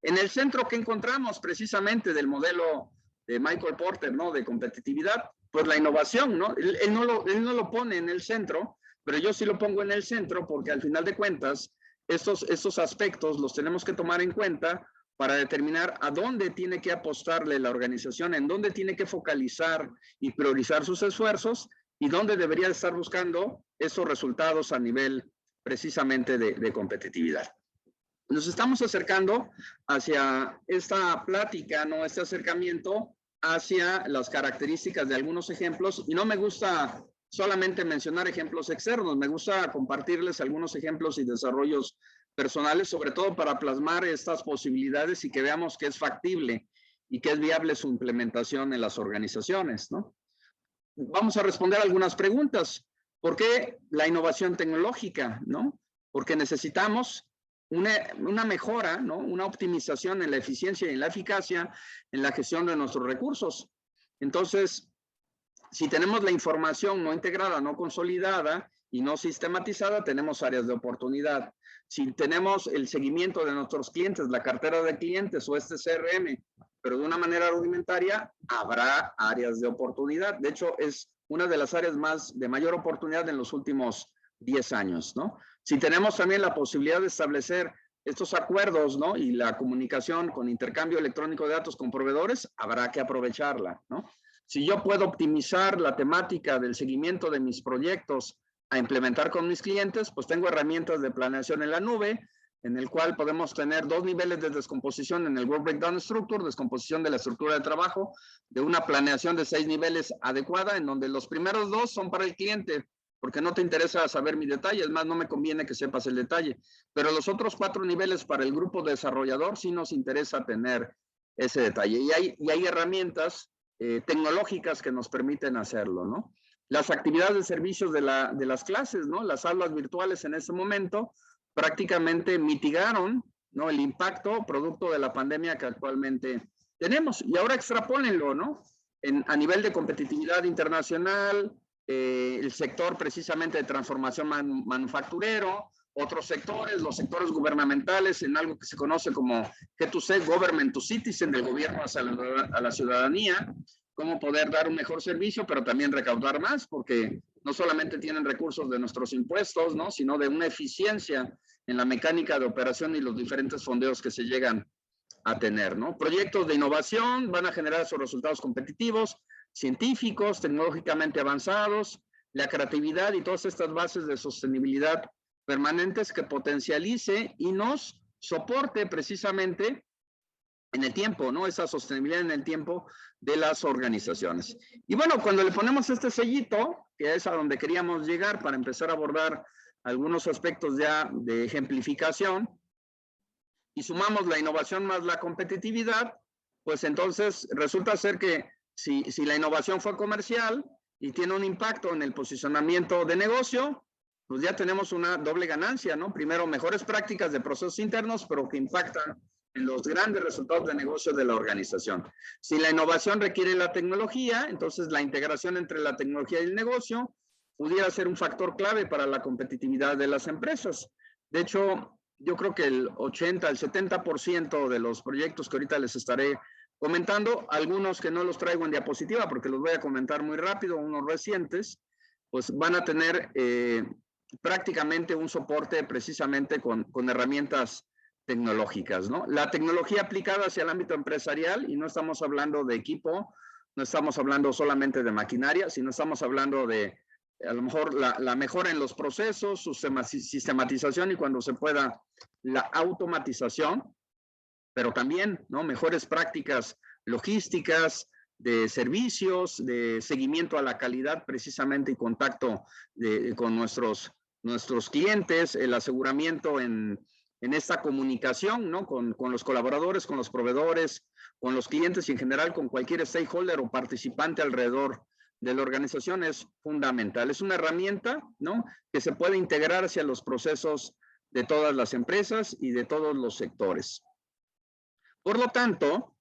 En el centro, ¿qué encontramos precisamente del modelo de Michael Porter, ¿no? De competitividad? Pues la innovación, ¿no? Él no lo pone en el centro, pero yo sí lo pongo en el centro, porque al final de cuentas, estos aspectos los tenemos que tomar en cuenta para determinar a dónde tiene que apostarle la organización, en dónde tiene que focalizar y priorizar sus esfuerzos, y dónde debería estar buscando esos resultados a nivel precisamente de competitividad. Nos estamos acercando hacia esta plática, ¿no? Este acercamiento hacia las características de algunos ejemplos, y no me gusta solamente mencionar ejemplos externos, me gusta compartirles algunos ejemplos y desarrollos personales, sobre todo para plasmar estas posibilidades y que veamos que es factible y que es viable su implementación en las organizaciones, ¿no? Vamos a responder algunas preguntas. ¿Por qué la innovación tecnológica, ¿no? Porque necesitamos una mejora, ¿no? Una optimización en la eficiencia y en la eficacia en la gestión de nuestros recursos. Entonces, si tenemos la información no integrada, no consolidada y no sistematizada, tenemos áreas de oportunidad. Si tenemos el seguimiento de nuestros clientes, la cartera de clientes o este CRM, pero de una manera rudimentaria, habrá áreas de oportunidad. De hecho, es una de las áreas de mayor oportunidad en los últimos 10 años, ¿no? Si tenemos también la posibilidad de establecer estos acuerdos, ¿no? Y la comunicación con intercambio electrónico de datos con proveedores, habrá que aprovecharla, ¿no? Si yo puedo optimizar la temática del seguimiento de mis proyectos a implementar con mis clientes, pues tengo herramientas de planeación en la nube, en el cual podemos tener 2 niveles de descomposición en el Work Breakdown Structure, descomposición de la estructura de trabajo, de una planeación de 6 niveles adecuada, en donde los primeros 2 son para el cliente, porque no te interesa saber mi detalle, es más, no me conviene que sepas el detalle. Pero los otros 4 niveles para el grupo desarrollador sí nos interesa tener ese detalle. Y hay herramientas tecnológicas que nos permiten hacerlo, ¿no? Las actividades de servicios de las clases, ¿no? Las aulas virtuales en ese momento prácticamente mitigaron, ¿no?, el impacto producto de la pandemia que actualmente tenemos. Y ahora extrapólenlo, ¿no? A nivel de competitividad internacional, el sector precisamente de transformación manufacturero, otros sectores, los sectores gubernamentales, en algo que se conoce como G2C, Government to Citizen, del gobierno a la ciudadanía, cómo poder dar un mejor servicio, pero también recaudar más, porque no solamente tienen recursos de nuestros impuestos, ¿no?, sino de una eficiencia en la mecánica de operación y los diferentes fondeos que se llegan a tener, ¿no? Proyectos de innovación van a generar esos resultados competitivos, científicos, tecnológicamente avanzados, la creatividad y todas estas bases de sostenibilidad permanentes que potencialice y nos soporte precisamente en el tiempo, ¿no? Esa sostenibilidad en el tiempo de las organizaciones. Y bueno, cuando le ponemos este sellito, que es a donde queríamos llegar para empezar a abordar algunos aspectos ya de ejemplificación, y sumamos la innovación más la competitividad, pues entonces resulta ser que si la innovación fue comercial y tiene un impacto en el posicionamiento de negocio, pues ya tenemos una doble ganancia, ¿no? Primero, mejores prácticas de procesos internos, pero que impactan en los grandes resultados de negocio de la organización. Si la innovación requiere la tecnología, entonces la integración entre la tecnología y el negocio pudiera ser un factor clave para la competitividad de las empresas. De hecho, yo creo que el 80, el 70% de los proyectos que ahorita les estaré comentando, algunos que no los traigo en diapositiva porque los voy a comentar muy rápido, unos recientes, pues van a tener prácticamente un soporte precisamente con herramientas tecnológicas, ¿no? La tecnología aplicada hacia el ámbito empresarial, y no estamos hablando de equipo, no estamos hablando solamente de maquinaria, sino estamos hablando de a lo mejor la mejora en los procesos, su sistematización y cuando se pueda la automatización, pero también, ¿no?, mejores prácticas logísticas, de servicios, de seguimiento a la calidad precisamente y contacto con nuestros clientes, el aseguramiento en esta comunicación, ¿no?, con los colaboradores, con los proveedores, con los clientes y en general con cualquier stakeholder o participante alrededor de la organización es fundamental. Es una herramienta, ¿no?, que se puede integrar hacia los procesos de todas las empresas y de todos los sectores. Por lo tanto,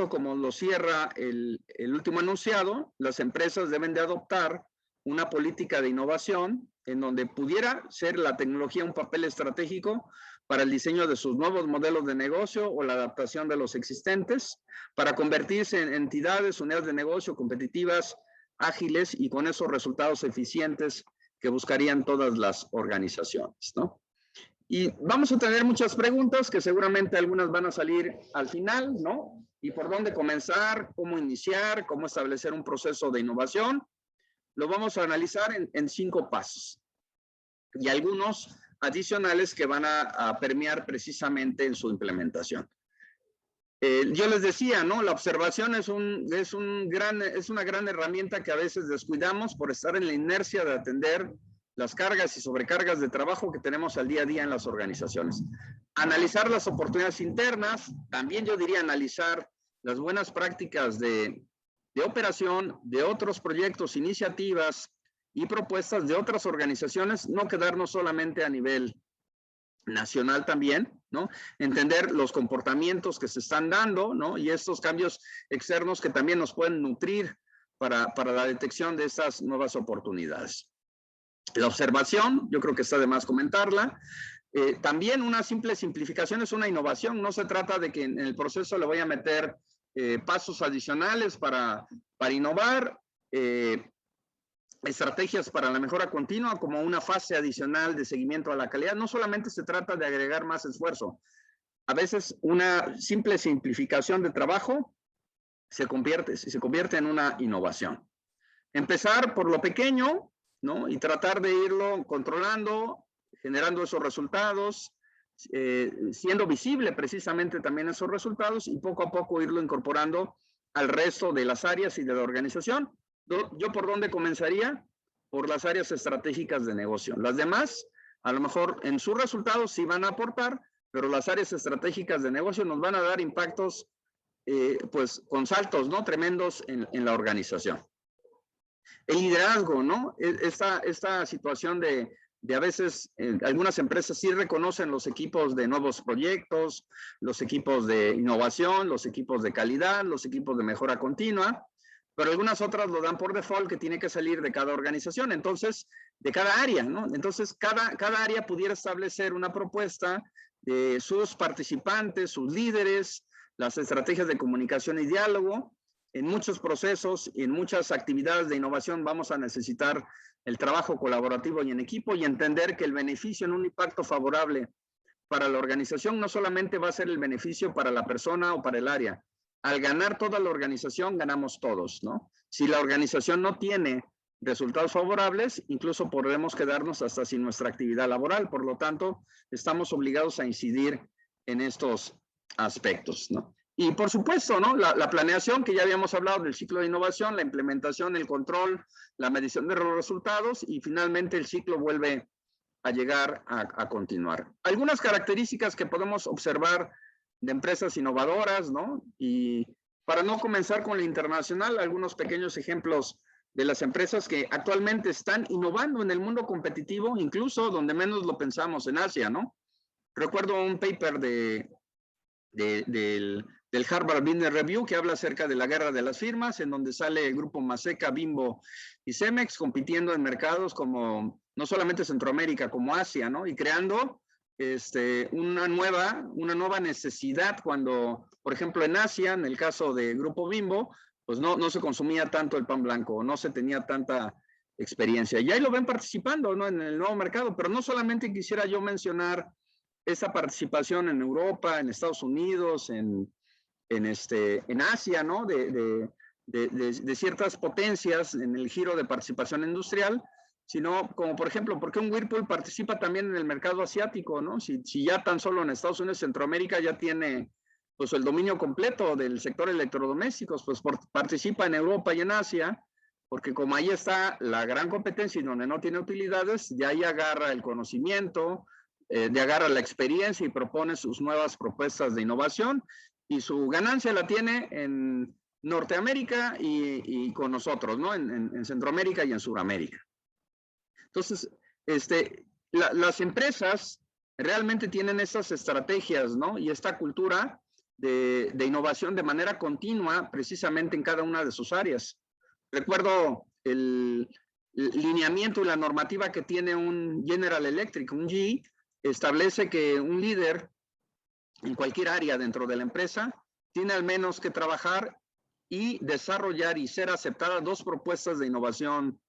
como lo cierra el último enunciado, las empresas deben de adoptar una política de innovación en donde pudiera ser la tecnología un papel estratégico para el diseño de sus nuevos modelos de negocio o la adaptación de los existentes, para convertirse en entidades, unidades de negocio competitivas, ágiles y con esos resultados eficientes que buscarían todas las organizaciones, ¿no? Y vamos a tener muchas preguntas que seguramente algunas van a salir al final, ¿no? Y por dónde comenzar, cómo iniciar, cómo establecer un proceso de innovación. Lo vamos a analizar en 5 pasos y algunos adicionales que van a permear precisamente en su implementación. Yo les decía, ¿no? La observación es una gran herramienta que a veces descuidamos por estar en la inercia de atender las cargas y sobrecargas de trabajo que tenemos al día a día en las organizaciones. Analizar las oportunidades internas, también yo diría analizar las buenas prácticas de operación, de otros proyectos, iniciativas y propuestas de otras organizaciones, no quedarnos solamente a nivel nacional también, ¿no? Entender los comportamientos que se están dando, ¿no? Y estos cambios externos que también nos pueden nutrir para la detección de estas nuevas oportunidades. La observación, yo creo que está de más comentarla. También una simple simplificación es una innovación. No se trata de que en el proceso le voy a meter pasos adicionales para innovar, estrategias para la mejora continua como una fase adicional de seguimiento a la calidad. No solamente se trata de agregar más esfuerzo. A veces una simple simplificación de trabajo se convierte en una innovación. Empezar por lo pequeño, ¿no? Y tratar de irlo controlando, generando esos resultados, siendo visible precisamente también esos resultados y poco a poco irlo incorporando al resto de las áreas y de la organización. ¿Yo por dónde comenzaría? por las áreas estratégicas de negocio. Las demás, a lo mejor en sus resultados sí van a aportar, pero las áreas estratégicas de negocio nos van a dar impactos pues con saltos, ¿no? Tremendos en la organización. El liderazgo, ¿no? Esta situación de a veces algunas empresas sí reconocen los equipos de nuevos proyectos, los equipos de innovación, los equipos de calidad, los equipos de mejora continua, pero algunas otras lo dan por default que tiene que salir de cada organización, entonces, de cada área, ¿no? Entonces, cada área pudiera establecer una propuesta de sus participantes, sus líderes, las estrategias de comunicación y diálogo. En muchos procesos y en muchas actividades de innovación vamos a necesitar el trabajo colaborativo y en equipo y entender que el beneficio en un impacto favorable para la organización no solamente va a ser el beneficio para la persona o para el área. Al ganar toda la organización, ganamos todos, ¿no? Si la organización no tiene resultados favorables, incluso podremos quedarnos hasta sin nuestra actividad laboral. Por lo tanto, estamos obligados a incidir en estos aspectos, ¿no? Y por supuesto, ¿no? La planeación, que ya habíamos hablado del ciclo de innovación, la implementación, el control, la medición de los resultados y finalmente el ciclo vuelve a llegar a continuar. Algunas características que podemos observar de empresas innovadoras, ¿no? Y para no comenzar con la internacional, algunos pequeños ejemplos de las empresas que actualmente están innovando en el mundo competitivo, incluso donde menos lo pensamos, en Asia, ¿no? Recuerdo un paper del Harvard Business Review que habla acerca de la guerra de las firmas, en donde sale el grupo Maseca, Bimbo y Cemex compitiendo en mercados como no solamente Centroamérica, como Asia, ¿no? Y creando una nueva necesidad cuando, por ejemplo, en Asia, en el caso de Grupo Bimbo, pues no se consumía tanto el pan blanco, no se tenía tanta experiencia. Y ahí lo ven participando, ¿no? En el nuevo mercado, pero no solamente quisiera yo mencionar esa participación en Europa, en Estados Unidos, en Asia, ¿no? De ciertas potencias en el giro de participación industrial, sino como por ejemplo, ¿por qué un Whirlpool participa también en el mercado asiático, ¿no? Si ya tan solo en Estados Unidos, Centroamérica ya tiene pues el dominio completo del sector electrodomésticos, pues participa en Europa y en Asia, porque como ahí está la gran competencia y donde no tiene utilidades, de ahí agarra el conocimiento, de agarra la experiencia y propone sus nuevas propuestas de innovación y su ganancia la tiene en Norteamérica y con nosotros, ¿no? En Centroamérica y en Sudamérica. Entonces, las empresas realmente tienen esas estrategias, ¿no? Y esta cultura de innovación de manera continua, precisamente en cada una de sus áreas. Recuerdo el lineamiento y la normativa que tiene un General Electric, un GE, establece que un líder en cualquier área dentro de la empresa tiene al menos que trabajar y desarrollar y ser aceptadas 2 propuestas de innovación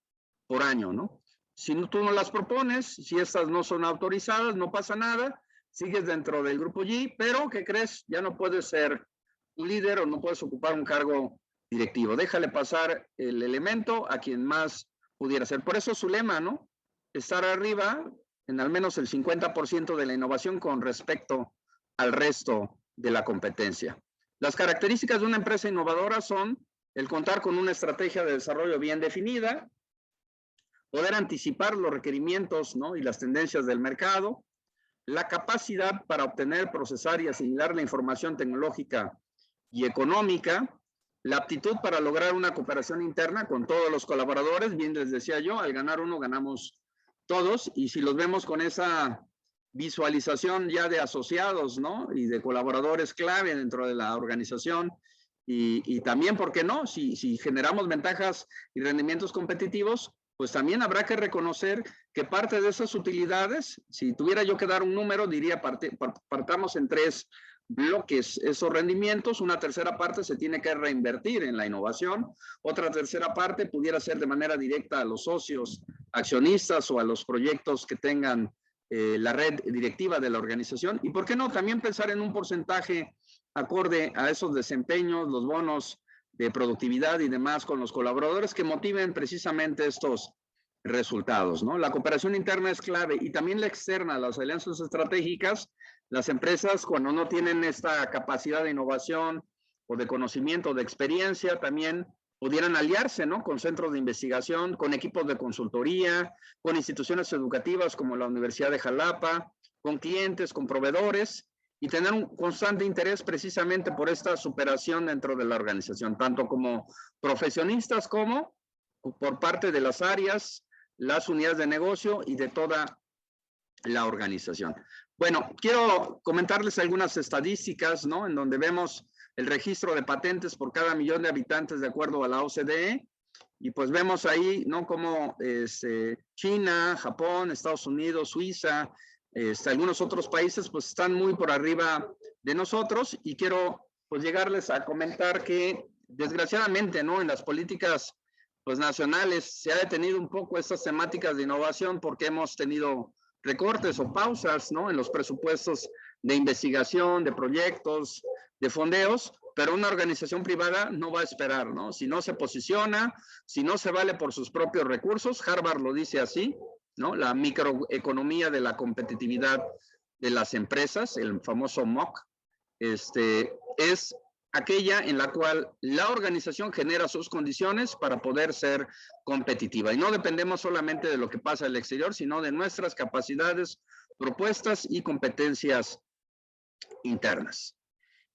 por año, ¿no? Si tú no las propones, si estas no son autorizadas, no pasa nada, sigues dentro del grupo G, pero ¿qué crees? Ya no puedes ser un líder o no puedes ocupar un cargo directivo. Déjale pasar el elemento a quien más pudiera ser. Por eso su lema, ¿no? Estar arriba en al menos el 50% de la innovación con respecto al resto de la competencia. Las características de una empresa innovadora son el contar con una estrategia de desarrollo bien definida, poder anticipar los requerimientos, ¿no? Y las tendencias del mercado, la capacidad para obtener, procesar y asimilar la información tecnológica y económica, la aptitud para lograr una cooperación interna con todos los colaboradores, bien les decía yo, al ganar uno ganamos todos, y si los vemos con esa visualización ya de asociados, ¿no? Y de colaboradores clave dentro de la organización, y también, ¿por qué no? Si generamos ventajas y rendimientos competitivos, pues también habrá que reconocer que parte de esas utilidades, si tuviera yo que dar un número, diría partamos en 3 bloques esos rendimientos, una tercera parte se tiene que reinvertir en la innovación, otra tercera parte pudiera ser de manera directa a los socios, accionistas o a los proyectos que tengan la red directiva de la organización, y por qué no también pensar en un porcentaje acorde a esos desempeños, los bonos de productividad y demás con los colaboradores que motiven precisamente estos resultados, ¿no? La cooperación interna es clave y también la externa, las alianzas estratégicas. Las empresas, cuando no tienen esta capacidad de innovación o de conocimiento, de experiencia, también pudieran aliarse, ¿no? Con centros de investigación, con equipos de consultoría, con instituciones educativas como la Universidad de Jalapa, con clientes, con proveedores, y tener un constante interés precisamente por esta superación dentro de la organización, tanto como profesionistas como por parte de las áreas, las unidades de negocio y de toda la organización. Bueno, quiero comentarles algunas estadísticas, ¿no? En donde vemos el registro de patentes por cada millón de habitantes de acuerdo a la OCDE, y pues vemos ahí, ¿no? Como China, Japón, Estados Unidos, Suiza, algunos otros países pues están muy por arriba de nosotros, y quiero pues llegarles a comentar que desgraciadamente, ¿no? En las políticas pues nacionales se ha detenido un poco estas temáticas de innovación porque hemos tenido recortes o pausas, ¿no? En los presupuestos de investigación, de proyectos, de fondeos, pero una organización privada no va a esperar, ¿no? Si no se posiciona, si no se vale por sus propios recursos, Harvard lo dice así, ¿no? La microeconomía de la competitividad de las empresas, el famoso MOC, es aquella en la cual la organización genera sus condiciones para poder ser competitiva. Y no dependemos solamente de lo que pasa en el exterior, sino de nuestras capacidades, propuestas y competencias internas.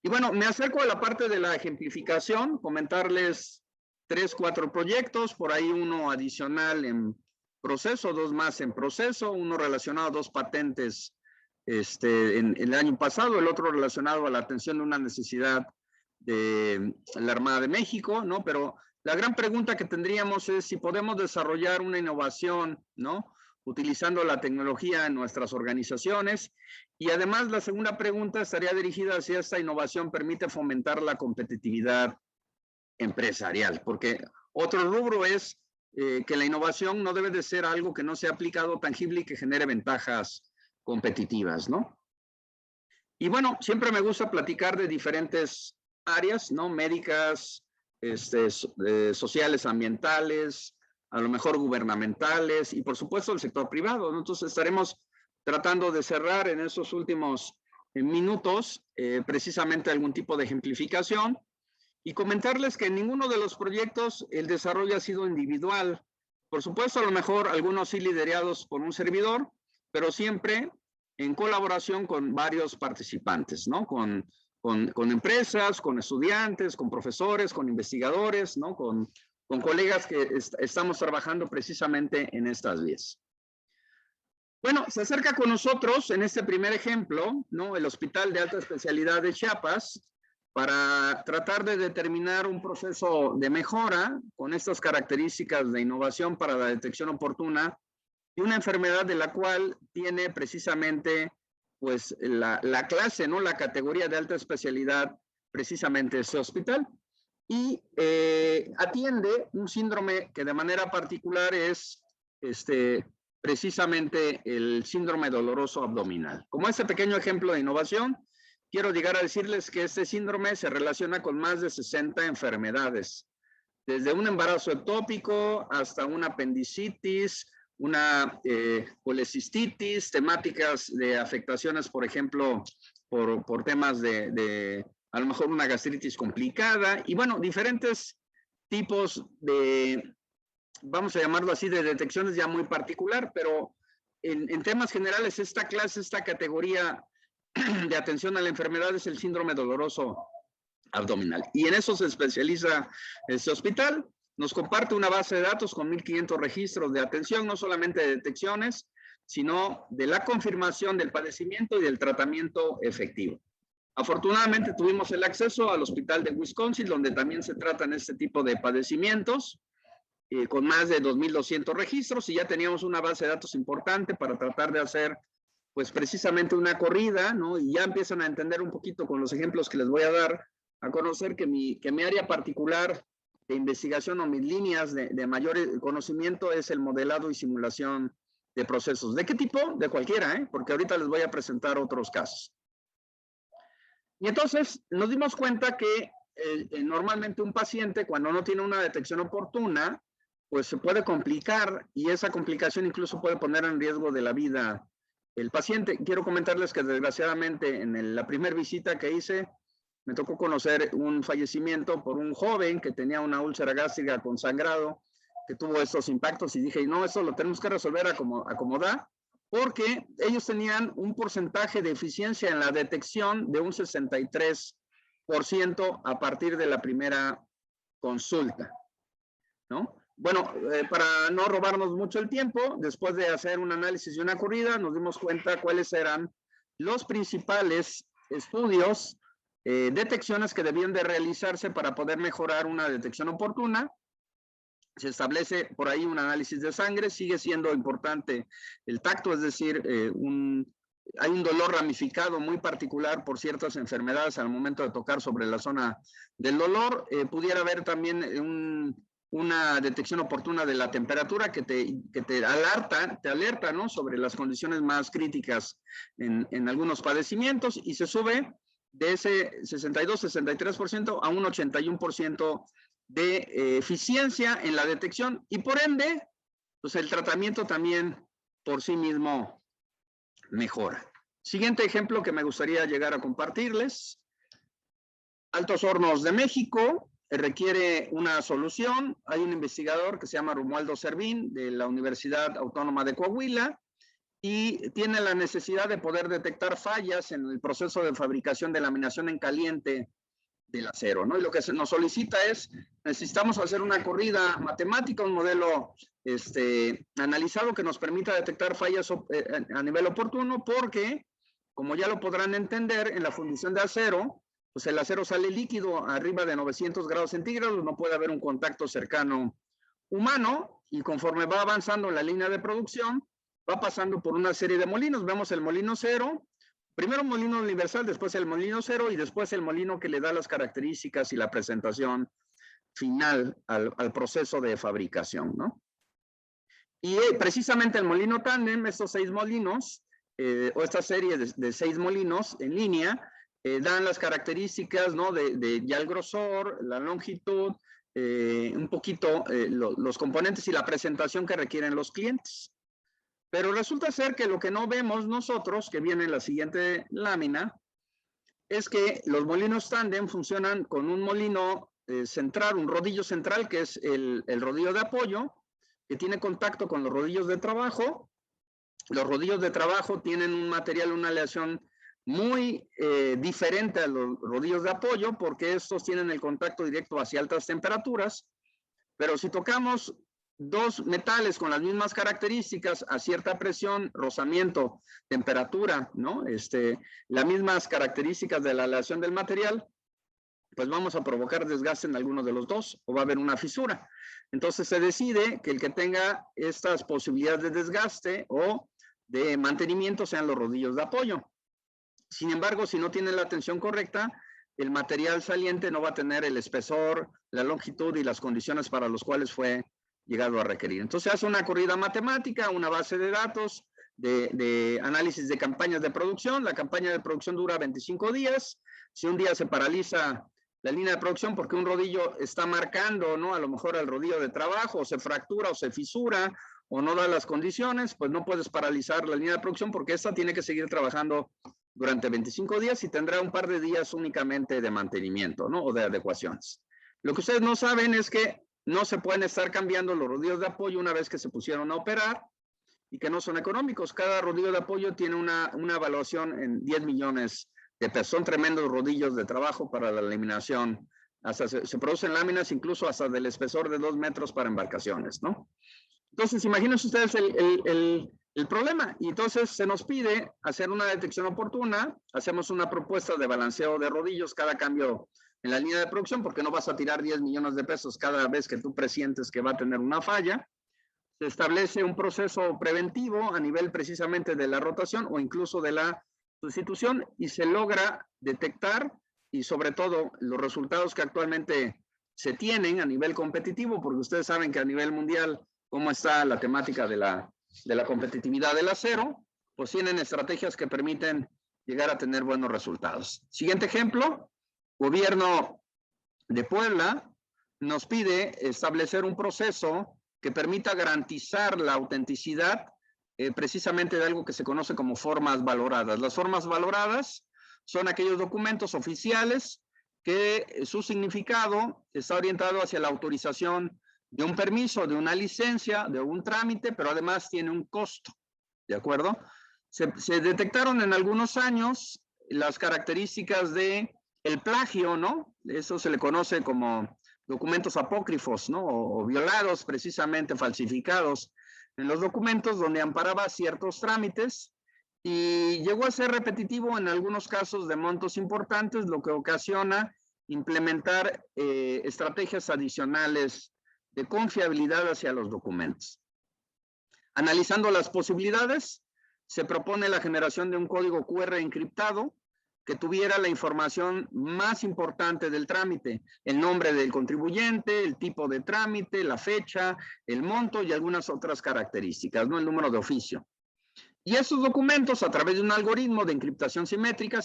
Y bueno, me acerco a la parte de la ejemplificación, comentarles 3, 4 proyectos, por ahí uno adicional en proceso, 2 más en proceso, uno relacionado a 2 patentes en el año pasado, el otro relacionado a la atención de una necesidad de la Armada de México, ¿no? Pero la gran pregunta que tendríamos es si podemos desarrollar una innovación, ¿no? Utilizando la tecnología en nuestras organizaciones. Y además la segunda pregunta estaría dirigida hacia esta innovación permite fomentar la competitividad empresarial, porque otro rubro es que la innovación no debe de ser algo que no sea aplicado tangible y que genere ventajas competitivas, ¿no? Y bueno, siempre me gusta platicar de diferentes áreas, ¿no? Médicas, sociales, ambientales, a lo mejor gubernamentales y por supuesto el sector privado, ¿no? Entonces estaremos tratando de cerrar en esos últimos minutos precisamente algún tipo de ejemplificación y comentarles que en ninguno de los proyectos el desarrollo ha sido individual. Por supuesto, a lo mejor algunos sí liderados por un servidor, pero siempre en colaboración con varios participantes, ¿no? Con empresas, con estudiantes, con profesores, con investigadores, ¿no? Con colegas que estamos trabajando precisamente en estas vías. Bueno, se acerca con nosotros en este primer ejemplo, ¿no? El Hospital de Alta Especialidad de Chiapas, para tratar de determinar un proceso de mejora con estas características de innovación para la detección oportuna de una enfermedad de la cual tiene precisamente pues la clase, ¿no? La categoría de alta especialidad precisamente ese hospital. Y atiende un síndrome que de manera particular es precisamente el síndrome doloroso abdominal. Como este pequeño ejemplo de innovación, quiero llegar a decirles que este síndrome se relaciona con más de 60 enfermedades, desde un embarazo ectópico hasta una apendicitis, una colecistitis, temáticas de afectaciones, por ejemplo, por temas de a lo mejor una gastritis complicada, y bueno, diferentes tipos de, vamos a llamarlo así, de detecciones ya muy particular, pero en temas generales esta clase, esta categoría de atención a la enfermedad es el síndrome doloroso abdominal. Y en eso se especializa este hospital. Nos comparte una base de datos con 1,500 registros de atención, no solamente de detecciones, sino de la confirmación del padecimiento y del tratamiento efectivo. Afortunadamente tuvimos el acceso al hospital de Wisconsin, donde también se tratan este tipo de padecimientos, con más de 2,200 registros, y ya teníamos una base de datos importante para tratar de hacer pues precisamente una corrida, ¿no? Y ya empiezan a entender un poquito con los ejemplos que les voy a dar, a conocer que mi área particular de investigación o mis líneas de mayor conocimiento es el modelado y simulación de procesos. ¿De qué tipo? De cualquiera, porque ahorita les voy a presentar otros casos. Y entonces nos dimos cuenta que normalmente un paciente cuando no tiene una detección oportuna, pues se puede complicar y esa complicación incluso puede poner en riesgo de la vida el paciente. Quiero comentarles que desgraciadamente en la primera visita que hice, me tocó conocer un fallecimiento por un joven que tenía una úlcera gástrica con sangrado, que tuvo estos impactos, y dije, no, eso lo tenemos que resolver como da, porque ellos tenían un porcentaje de eficiencia en la detección de un 63% a partir de la primera consulta, ¿no? Bueno, para no robarnos mucho el tiempo, después de hacer un análisis y una corrida, nos dimos cuenta cuáles eran los principales estudios, detecciones que debían de realizarse para poder mejorar una detección oportuna. Se establece por ahí un análisis de sangre, sigue siendo importante el tacto, es decir, hay un dolor ramificado muy particular por ciertas enfermedades al momento de tocar sobre la zona del dolor. Pudiera haber también una detección oportuna de la temperatura que te alerta, ¿no?, sobre las condiciones más críticas en algunos padecimientos, y se sube de ese 62-63% a un 81% de eficiencia en la detección, y por ende, pues el tratamiento también por sí mismo mejora. Siguiente ejemplo que me gustaría llegar a compartirles. Altos Hornos de México requiere una solución. Hay un investigador que se llama Romualdo Servín, de la Universidad Autónoma de Coahuila, y tiene la necesidad de poder detectar fallas en el proceso de fabricación de laminación en caliente del acero, ¿no? Y lo que se nos solicita es, necesitamos hacer una corrida matemática, un modelo analizado que nos permita detectar fallas a nivel oportuno, porque, como ya lo podrán entender, en la fundición de acero, pues el acero sale líquido arriba de 900 grados centígrados, no puede haber un contacto cercano humano, y conforme va avanzando la línea de producción, va pasando por una serie de molinos. Vemos el molino cero, primero molino universal, después el molino cero, y después el molino que le da las características y la presentación final al proceso de fabricación, ¿no? Y precisamente el molino tándem, estos 6 molinos, o esta serie de 6 molinos en línea, dan las características, ¿no?, de ya el grosor, la longitud, un poquito los componentes y la presentación que requieren los clientes. Pero resulta ser que lo que no vemos nosotros, que viene en la siguiente lámina, es que los molinos tándem funcionan con un molino central, un rodillo central, que es el rodillo de apoyo, que tiene contacto con los rodillos de trabajo. Los rodillos de trabajo tienen un material, una aleación muy diferente a los rodillos de apoyo, porque estos tienen el contacto directo hacia altas temperaturas. Pero si tocamos dos metales con las mismas características a cierta presión, rozamiento, temperatura, ¿no?, las mismas características de la aleación del material, pues vamos a provocar desgaste en alguno de los dos, o va a haber una fisura. Entonces se decide que el que tenga estas posibilidades de desgaste o de mantenimiento sean los rodillos de apoyo. Sin embargo, si no tiene la tensión correcta, el material saliente no va a tener el espesor, la longitud y las condiciones para los cuales fue llegado a requerir. Entonces hace una corrida matemática, una base de datos de análisis de campañas de producción. La campaña de producción dura 25 días. Si un día se paraliza la línea de producción porque un rodillo está marcando, ¿no?, a lo mejor el rodillo de trabajo, o se fractura o se fisura o no da las condiciones, pues no puedes paralizar la línea de producción, porque esta tiene que seguir trabajando durante 25 días y tendrá un par de días únicamente de mantenimiento, ¿no?, o de adecuaciones. Lo que ustedes no saben es que no se pueden estar cambiando los rodillos de apoyo una vez que se pusieron a operar, y que no son económicos. Cada rodillo de apoyo tiene una evaluación en 10 millones de pesos. Son tremendos rodillos de trabajo para la laminación. Hasta se producen láminas incluso hasta del espesor de 2 metros para embarcaciones, ¿no? Entonces, imagínense ustedes el problema. Y entonces se nos pide hacer una detección oportuna. Hacemos una propuesta de balanceo de rodillos cada cambio en la línea de producción, porque no vas a tirar 10 millones de pesos cada vez que tú presientes que va a tener una falla. Se establece un proceso preventivo a nivel precisamente de la rotación o incluso de la sustitución, y se logra detectar, y sobre todo los resultados que actualmente se tienen a nivel competitivo, porque ustedes saben que a nivel mundial cómo está la temática de la competitividad del acero, pues tienen estrategias que permiten llegar a tener buenos resultados. Siguiente ejemplo, Gobierno de Puebla nos pide establecer un proceso que permita garantizar la autenticidad precisamente de algo que se conoce como formas valoradas. Las formas valoradas son aquellos documentos oficiales que su significado está orientado hacia la autorización de un permiso, de una licencia, de un trámite, pero además tiene un costo, ¿de acuerdo? Se detectaron en algunos años las características de el plagio, ¿no? Eso se le conoce como documentos apócrifos, ¿no? O violados, precisamente falsificados en los documentos, donde amparaba ciertos trámites y llegó a ser repetitivo en algunos casos de montos importantes, lo que ocasiona implementar estrategias adicionales de confiabilidad hacia los documentos. Analizando las posibilidades, se propone la generación de un código QR encriptado que tuviera la información más importante del trámite, el nombre del contribuyente, el tipo de trámite, la fecha, el monto y algunas otras características, ¿no? El número de oficio. Y esos documentos a través de un algoritmo de encriptación simétrica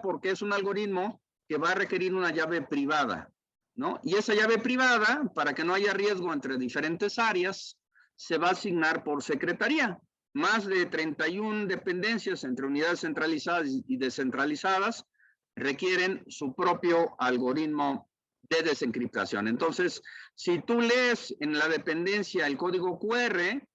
porque es un algoritmo que va a requerir una llave privada, ¿no? Y esa llave privada, para que no haya riesgo entre diferentes áreas, se va a asignar por secretaría. Más de 31 dependencias entre unidades centralizadas y descentralizadas requieren su propio algoritmo de desencriptación. Entonces, si tú lees en la dependencia el código QR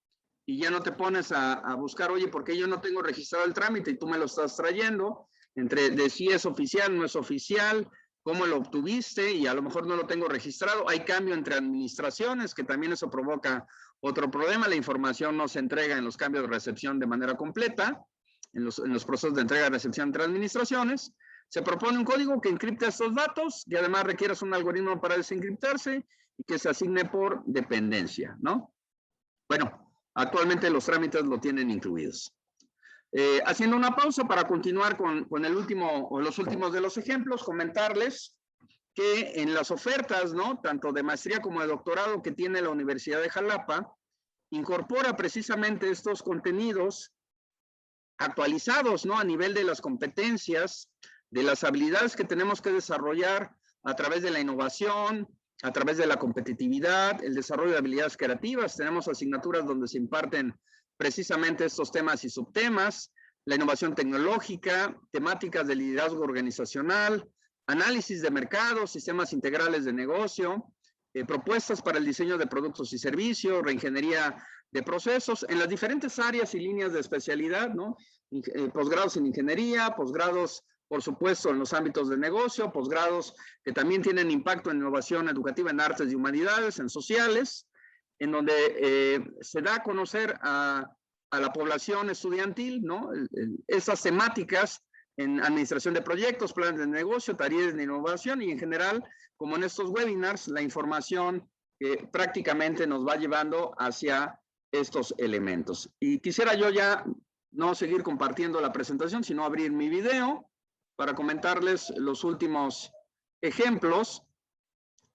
y ya no te pones a buscar, oye, ¿por qué yo no tengo registrado el trámite y tú me lo estás trayendo? Entre de si es oficial, no es oficial, cómo lo obtuviste y a lo mejor no lo tengo registrado. Hay cambio entre administraciones, que también eso provoca otro problema. La información no se entrega en los cambios de recepción de manera completa, en los procesos de entrega y recepción entre administraciones. Se propone un código que encripte estos datos y además requieras un algoritmo para desencriptarse y que se asigne por dependencia, ¿no? Bueno, actualmente los trámites lo tienen incluidos. Haciendo una pausa para continuar con el último o los últimos de los ejemplos, comentarles que en las ofertas, ¿no? Tanto de maestría como de doctorado que tiene la Universidad de Jalapa, incorpora precisamente estos contenidos actualizados, ¿no? A nivel de las competencias, de las habilidades que tenemos que desarrollar a través de la innovación, a través de la competitividad, el desarrollo de habilidades creativas. Tenemos asignaturas donde se imparten precisamente estos temas y subtemas, la innovación tecnológica, temáticas de liderazgo organizacional, análisis de mercado, sistemas integrales de negocio, propuestas para el diseño de productos y servicios, reingeniería de procesos en las diferentes áreas y líneas de especialidad, ¿no? Posgrados en ingeniería, posgrados, por supuesto, en los ámbitos de negocio, posgrados que también tienen impacto en innovación educativa en artes y humanidades, en sociales, en donde se da a conocer a la población estudiantil, ¿no? Esas temáticas en administración de proyectos, planes de negocio, tareas de innovación y en general, como en estos webinars, la información que prácticamente nos va llevando hacia estos elementos. Y quisiera yo ya no seguir compartiendo la presentación, sino abrir mi video para comentarles los últimos ejemplos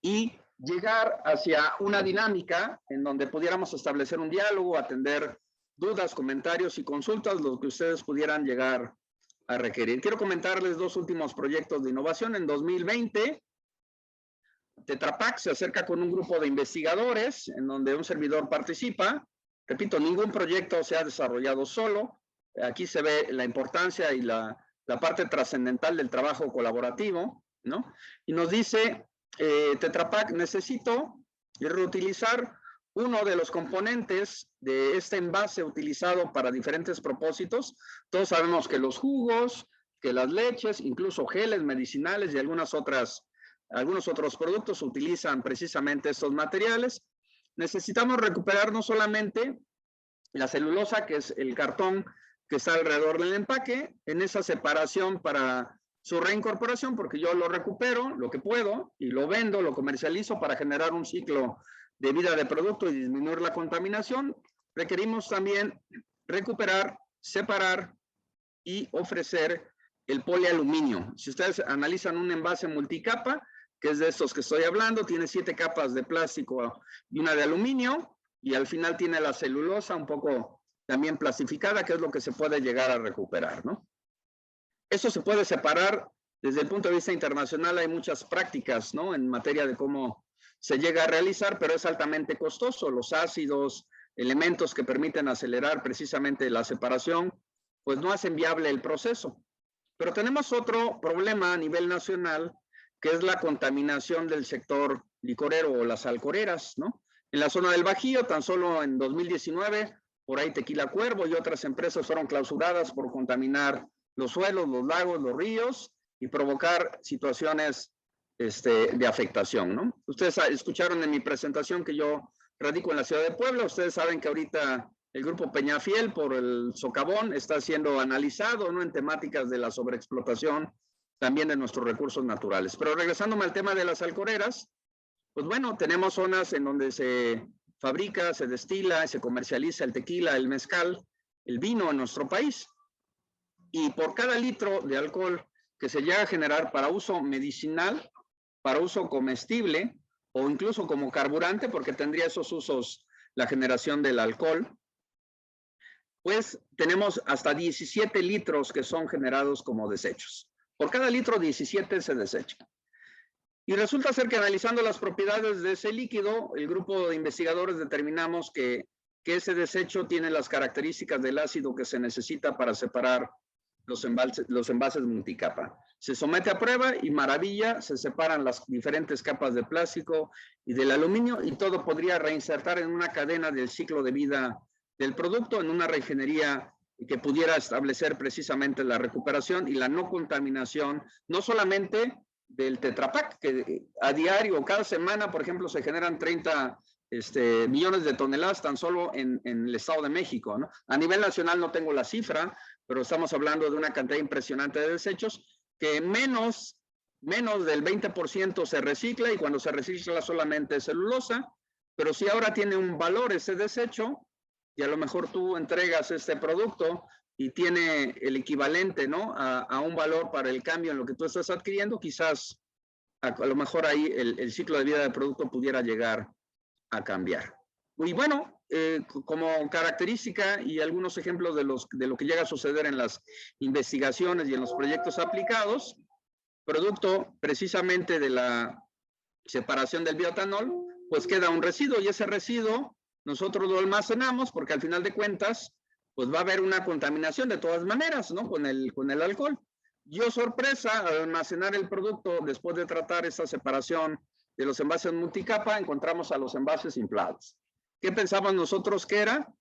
y llegar hacia una dinámica en donde pudiéramos establecer un diálogo, atender dudas, comentarios y consultas, lo que ustedes pudieran llegar a requerir. Quiero comentarles dos últimos proyectos de innovación. En 2020, Tetra Pak se acerca con un grupo de investigadores en donde un servidor participa. Repito, ningún proyecto se ha desarrollado solo. Aquí se ve la importancia y la parte trascendental del trabajo colaborativo, ¿no? Y nos dice, Tetra Pak, necesito reutilizar uno de los componentes de este envase utilizado para diferentes propósitos. Todos sabemos que los jugos, que las leches, incluso geles medicinales y algunos otros productos utilizan precisamente estos materiales. Necesitamos recuperar no solamente la celulosa, que es el cartón que está alrededor del empaque, en esa separación para su reincorporación, porque yo lo recupero, lo que puedo, y lo vendo, lo comercializo para generar un ciclo de vida de producto y disminuir la contaminación. Requerimos también recuperar, separar y ofrecer el polialuminio. Si ustedes analizan un envase multicapa, que es de estos que estoy hablando, tiene 7 capas de plástico y una de aluminio, y al final tiene la celulosa un poco también plastificada, que es lo que se puede llegar a recuperar, ¿no? Eso se puede separar desde el punto de vista internacional. Hay muchas prácticas, ¿no? En materia de cómo se llega a realizar, pero es altamente costoso. Los ácidos, elementos que permiten acelerar precisamente la separación, pues no hacen viable el proceso. Pero tenemos otro problema a nivel nacional, que es la contaminación del sector licorero o las alcoreras, ¿no? En la zona del Bajío, tan solo en 2019, por ahí Tequila Cuervo y otras empresas fueron clausuradas por contaminar los suelos, los lagos, los ríos y provocar situaciones de afectación, ¿no? Ustedes escucharon en mi presentación que yo radico en la ciudad de Puebla. Ustedes saben que ahorita el grupo Peñafiel por el socavón está siendo analizado, ¿no?, en temáticas de la sobreexplotación también de nuestros recursos naturales. Pero regresándome al tema de las alcoreras, pues bueno, tenemos zonas en donde se fabrica, se destila, se comercializa el tequila, el mezcal, el vino en nuestro país. Y por cada litro de alcohol que se llega a generar para uso medicinal, para uso comestible o incluso como carburante, porque tendría esos usos la generación del alcohol, pues tenemos hasta 17 litros que son generados como desechos. Por cada litro, 17 se desechan. Y resulta ser que analizando las propiedades de ese líquido, el grupo de investigadores determinamos que ese desecho tiene las características del ácido que se necesita para separar los envases multicapa. Se somete a prueba y maravilla, se separan las diferentes capas de plástico y del aluminio y todo podría reinsertar en una cadena del ciclo de vida del producto, en una refinería que pudiera establecer precisamente la recuperación y la no contaminación, no solamente del Tetra Pak, que a diario, cada semana, por ejemplo, se generan 30 millones de toneladas tan solo en el Estado de México, ¿no? A nivel nacional no tengo la cifra, pero estamos hablando de una cantidad impresionante de desechos que menos del 20% se recicla, y cuando se recicla solamente celulosa, pero si ahora tiene un valor ese desecho, y a lo mejor tú entregas este producto y tiene el equivalente, ¿no?, a un valor para el cambio en lo que tú estás adquiriendo, quizás a lo mejor ahí el ciclo de vida del producto pudiera llegar a cambiar. Y bueno, como característica y algunos ejemplos de lo que llega a suceder en las investigaciones y en los proyectos aplicados, producto precisamente de la separación del bioetanol, pues queda un residuo, y ese residuo nosotros lo almacenamos porque al final de cuentas pues va a haber una contaminación de todas maneras, ¿no?, con el alcohol. Yo, sorpresa, al almacenar el producto después de tratar esta separación de los envases multicapa, encontramos a los envases inflados. ¿Qué pensamos nosotros que era?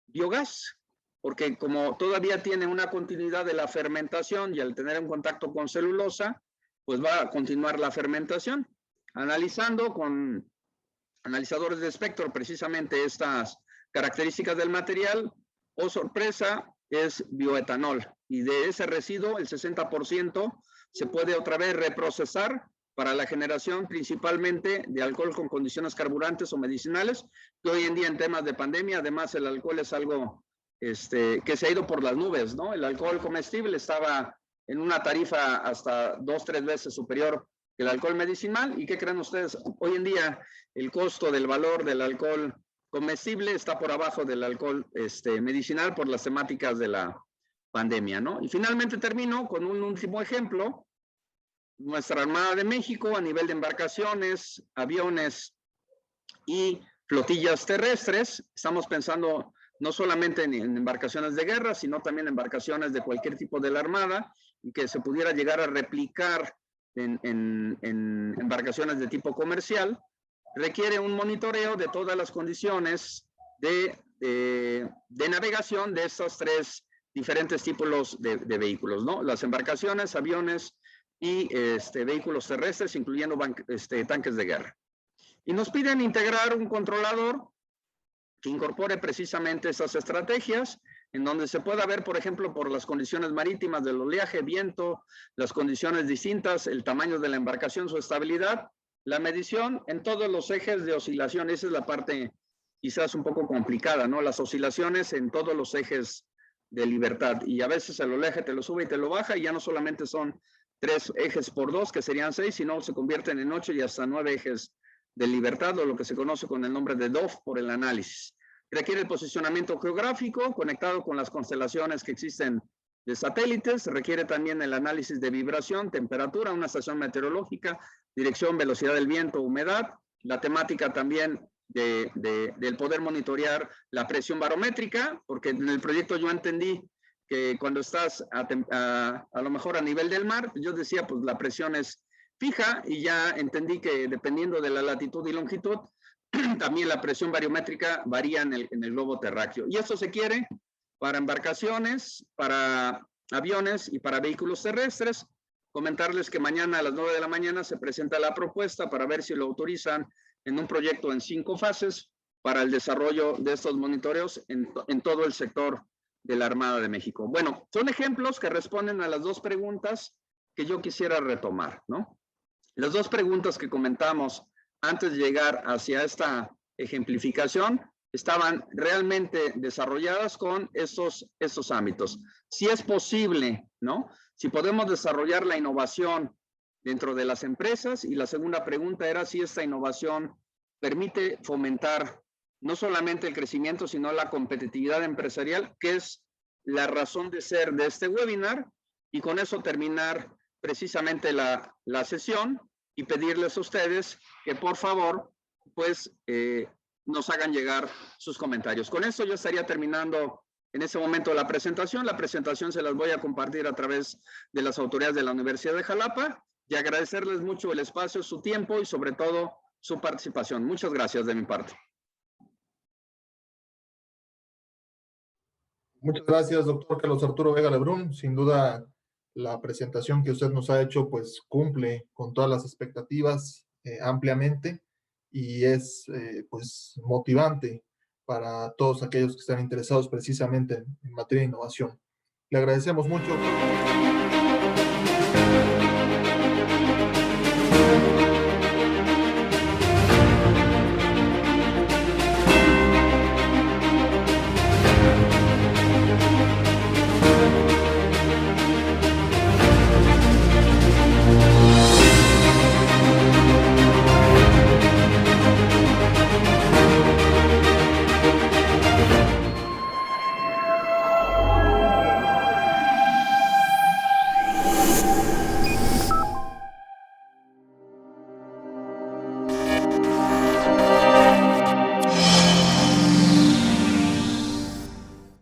Biogás, porque como todavía tiene una continuidad de la fermentación y al tener un contacto con celulosa, pues va a continuar la fermentación. Analizando con analizadores de espectro precisamente estas características del material, oh sorpresa, es bioetanol, y de ese residuo el 60% se puede otra vez reprocesar para la generación principalmente de alcohol con condiciones carburantes o medicinales, que hoy en día en temas de pandemia, además el alcohol es algo que se ha ido por las nubes, ¿no? El alcohol comestible estaba en una tarifa hasta 2-3 veces superior que el alcohol medicinal. ¿Y qué creen ustedes? Hoy en día el costo del valor del alcohol comestible está por abajo del alcohol medicinal por las temáticas de la pandemia, ¿no? Y finalmente termino con un último ejemplo. Nuestra Armada de México, a nivel de embarcaciones, aviones y flotillas terrestres, estamos pensando no solamente en embarcaciones de guerra, sino también en embarcaciones de cualquier tipo de la Armada, y que se pudiera llegar a replicar en embarcaciones de tipo comercial, requiere un monitoreo de todas las condiciones de navegación de estos tres diferentes tipos de vehículos, ¿no? Las embarcaciones, aviones y vehículos terrestres, incluyendo tanques de guerra. Y nos piden integrar un controlador que incorpore precisamente esas estrategias, en donde se pueda ver, por ejemplo, por las condiciones marítimas del oleaje, viento, las condiciones distintas, el tamaño de la embarcación, su estabilidad, la medición en todos los ejes de oscilación. Esa es la parte quizás un poco complicada, ¿no? Las oscilaciones en todos los ejes de libertad, y a veces el oleaje te lo sube y te lo baja, y ya no solamente son 3 ejes por 2, que serían 6, sino se convierten en 8 y hasta 9 ejes de libertad, o lo que se conoce con el nombre de DOF por el análisis. Requiere el posicionamiento geográfico conectado con las constelaciones que existen de satélites. Requiere también el análisis de vibración, temperatura, una estación meteorológica, dirección, velocidad del viento, humedad. La temática también del poder monitorear la presión barométrica, porque en el proyecto yo entendí que cuando estás a lo mejor a nivel del mar, yo decía, pues la presión es fija y ya entendí que dependiendo de la latitud y longitud, también la presión bariométrica varía en el globo terráqueo. Y esto se quiere para embarcaciones, para aviones y para vehículos terrestres. Comentarles que mañana a las 9 de la mañana se presenta la propuesta para ver si lo autorizan en un proyecto en 5 fases para el desarrollo de estos monitoreos en todo el sector de la Armada de México. Bueno, son ejemplos que responden a las dos preguntas que yo quisiera retomar, ¿no? Las dos preguntas que comentamos antes de llegar hacia esta ejemplificación estaban realmente desarrolladas con estos ámbitos. Si es posible, ¿no? Si podemos desarrollar la innovación dentro de las empresas, y la segunda pregunta era si esta innovación permite fomentar no solamente el crecimiento, sino la competitividad empresarial, que es la razón de ser de este webinar, y con eso terminar precisamente la sesión y pedirles a ustedes que por favor, pues, nos hagan llegar sus comentarios. Con esto yo estaría terminando en ese momento la presentación. La presentación se las voy a compartir a través de las autoridades de la Universidad de Jalapa y agradecerles mucho el espacio, su tiempo y sobre todo su participación. Muchas gracias de mi parte. Muchas gracias, doctor Carlos Arturo Vega Lebrún. Sin duda, la presentación que usted nos ha hecho, pues cumple con todas las expectativas ampliamente y es, pues, motivante para todos aquellos que están interesados precisamente en materia de innovación. Le agradecemos mucho.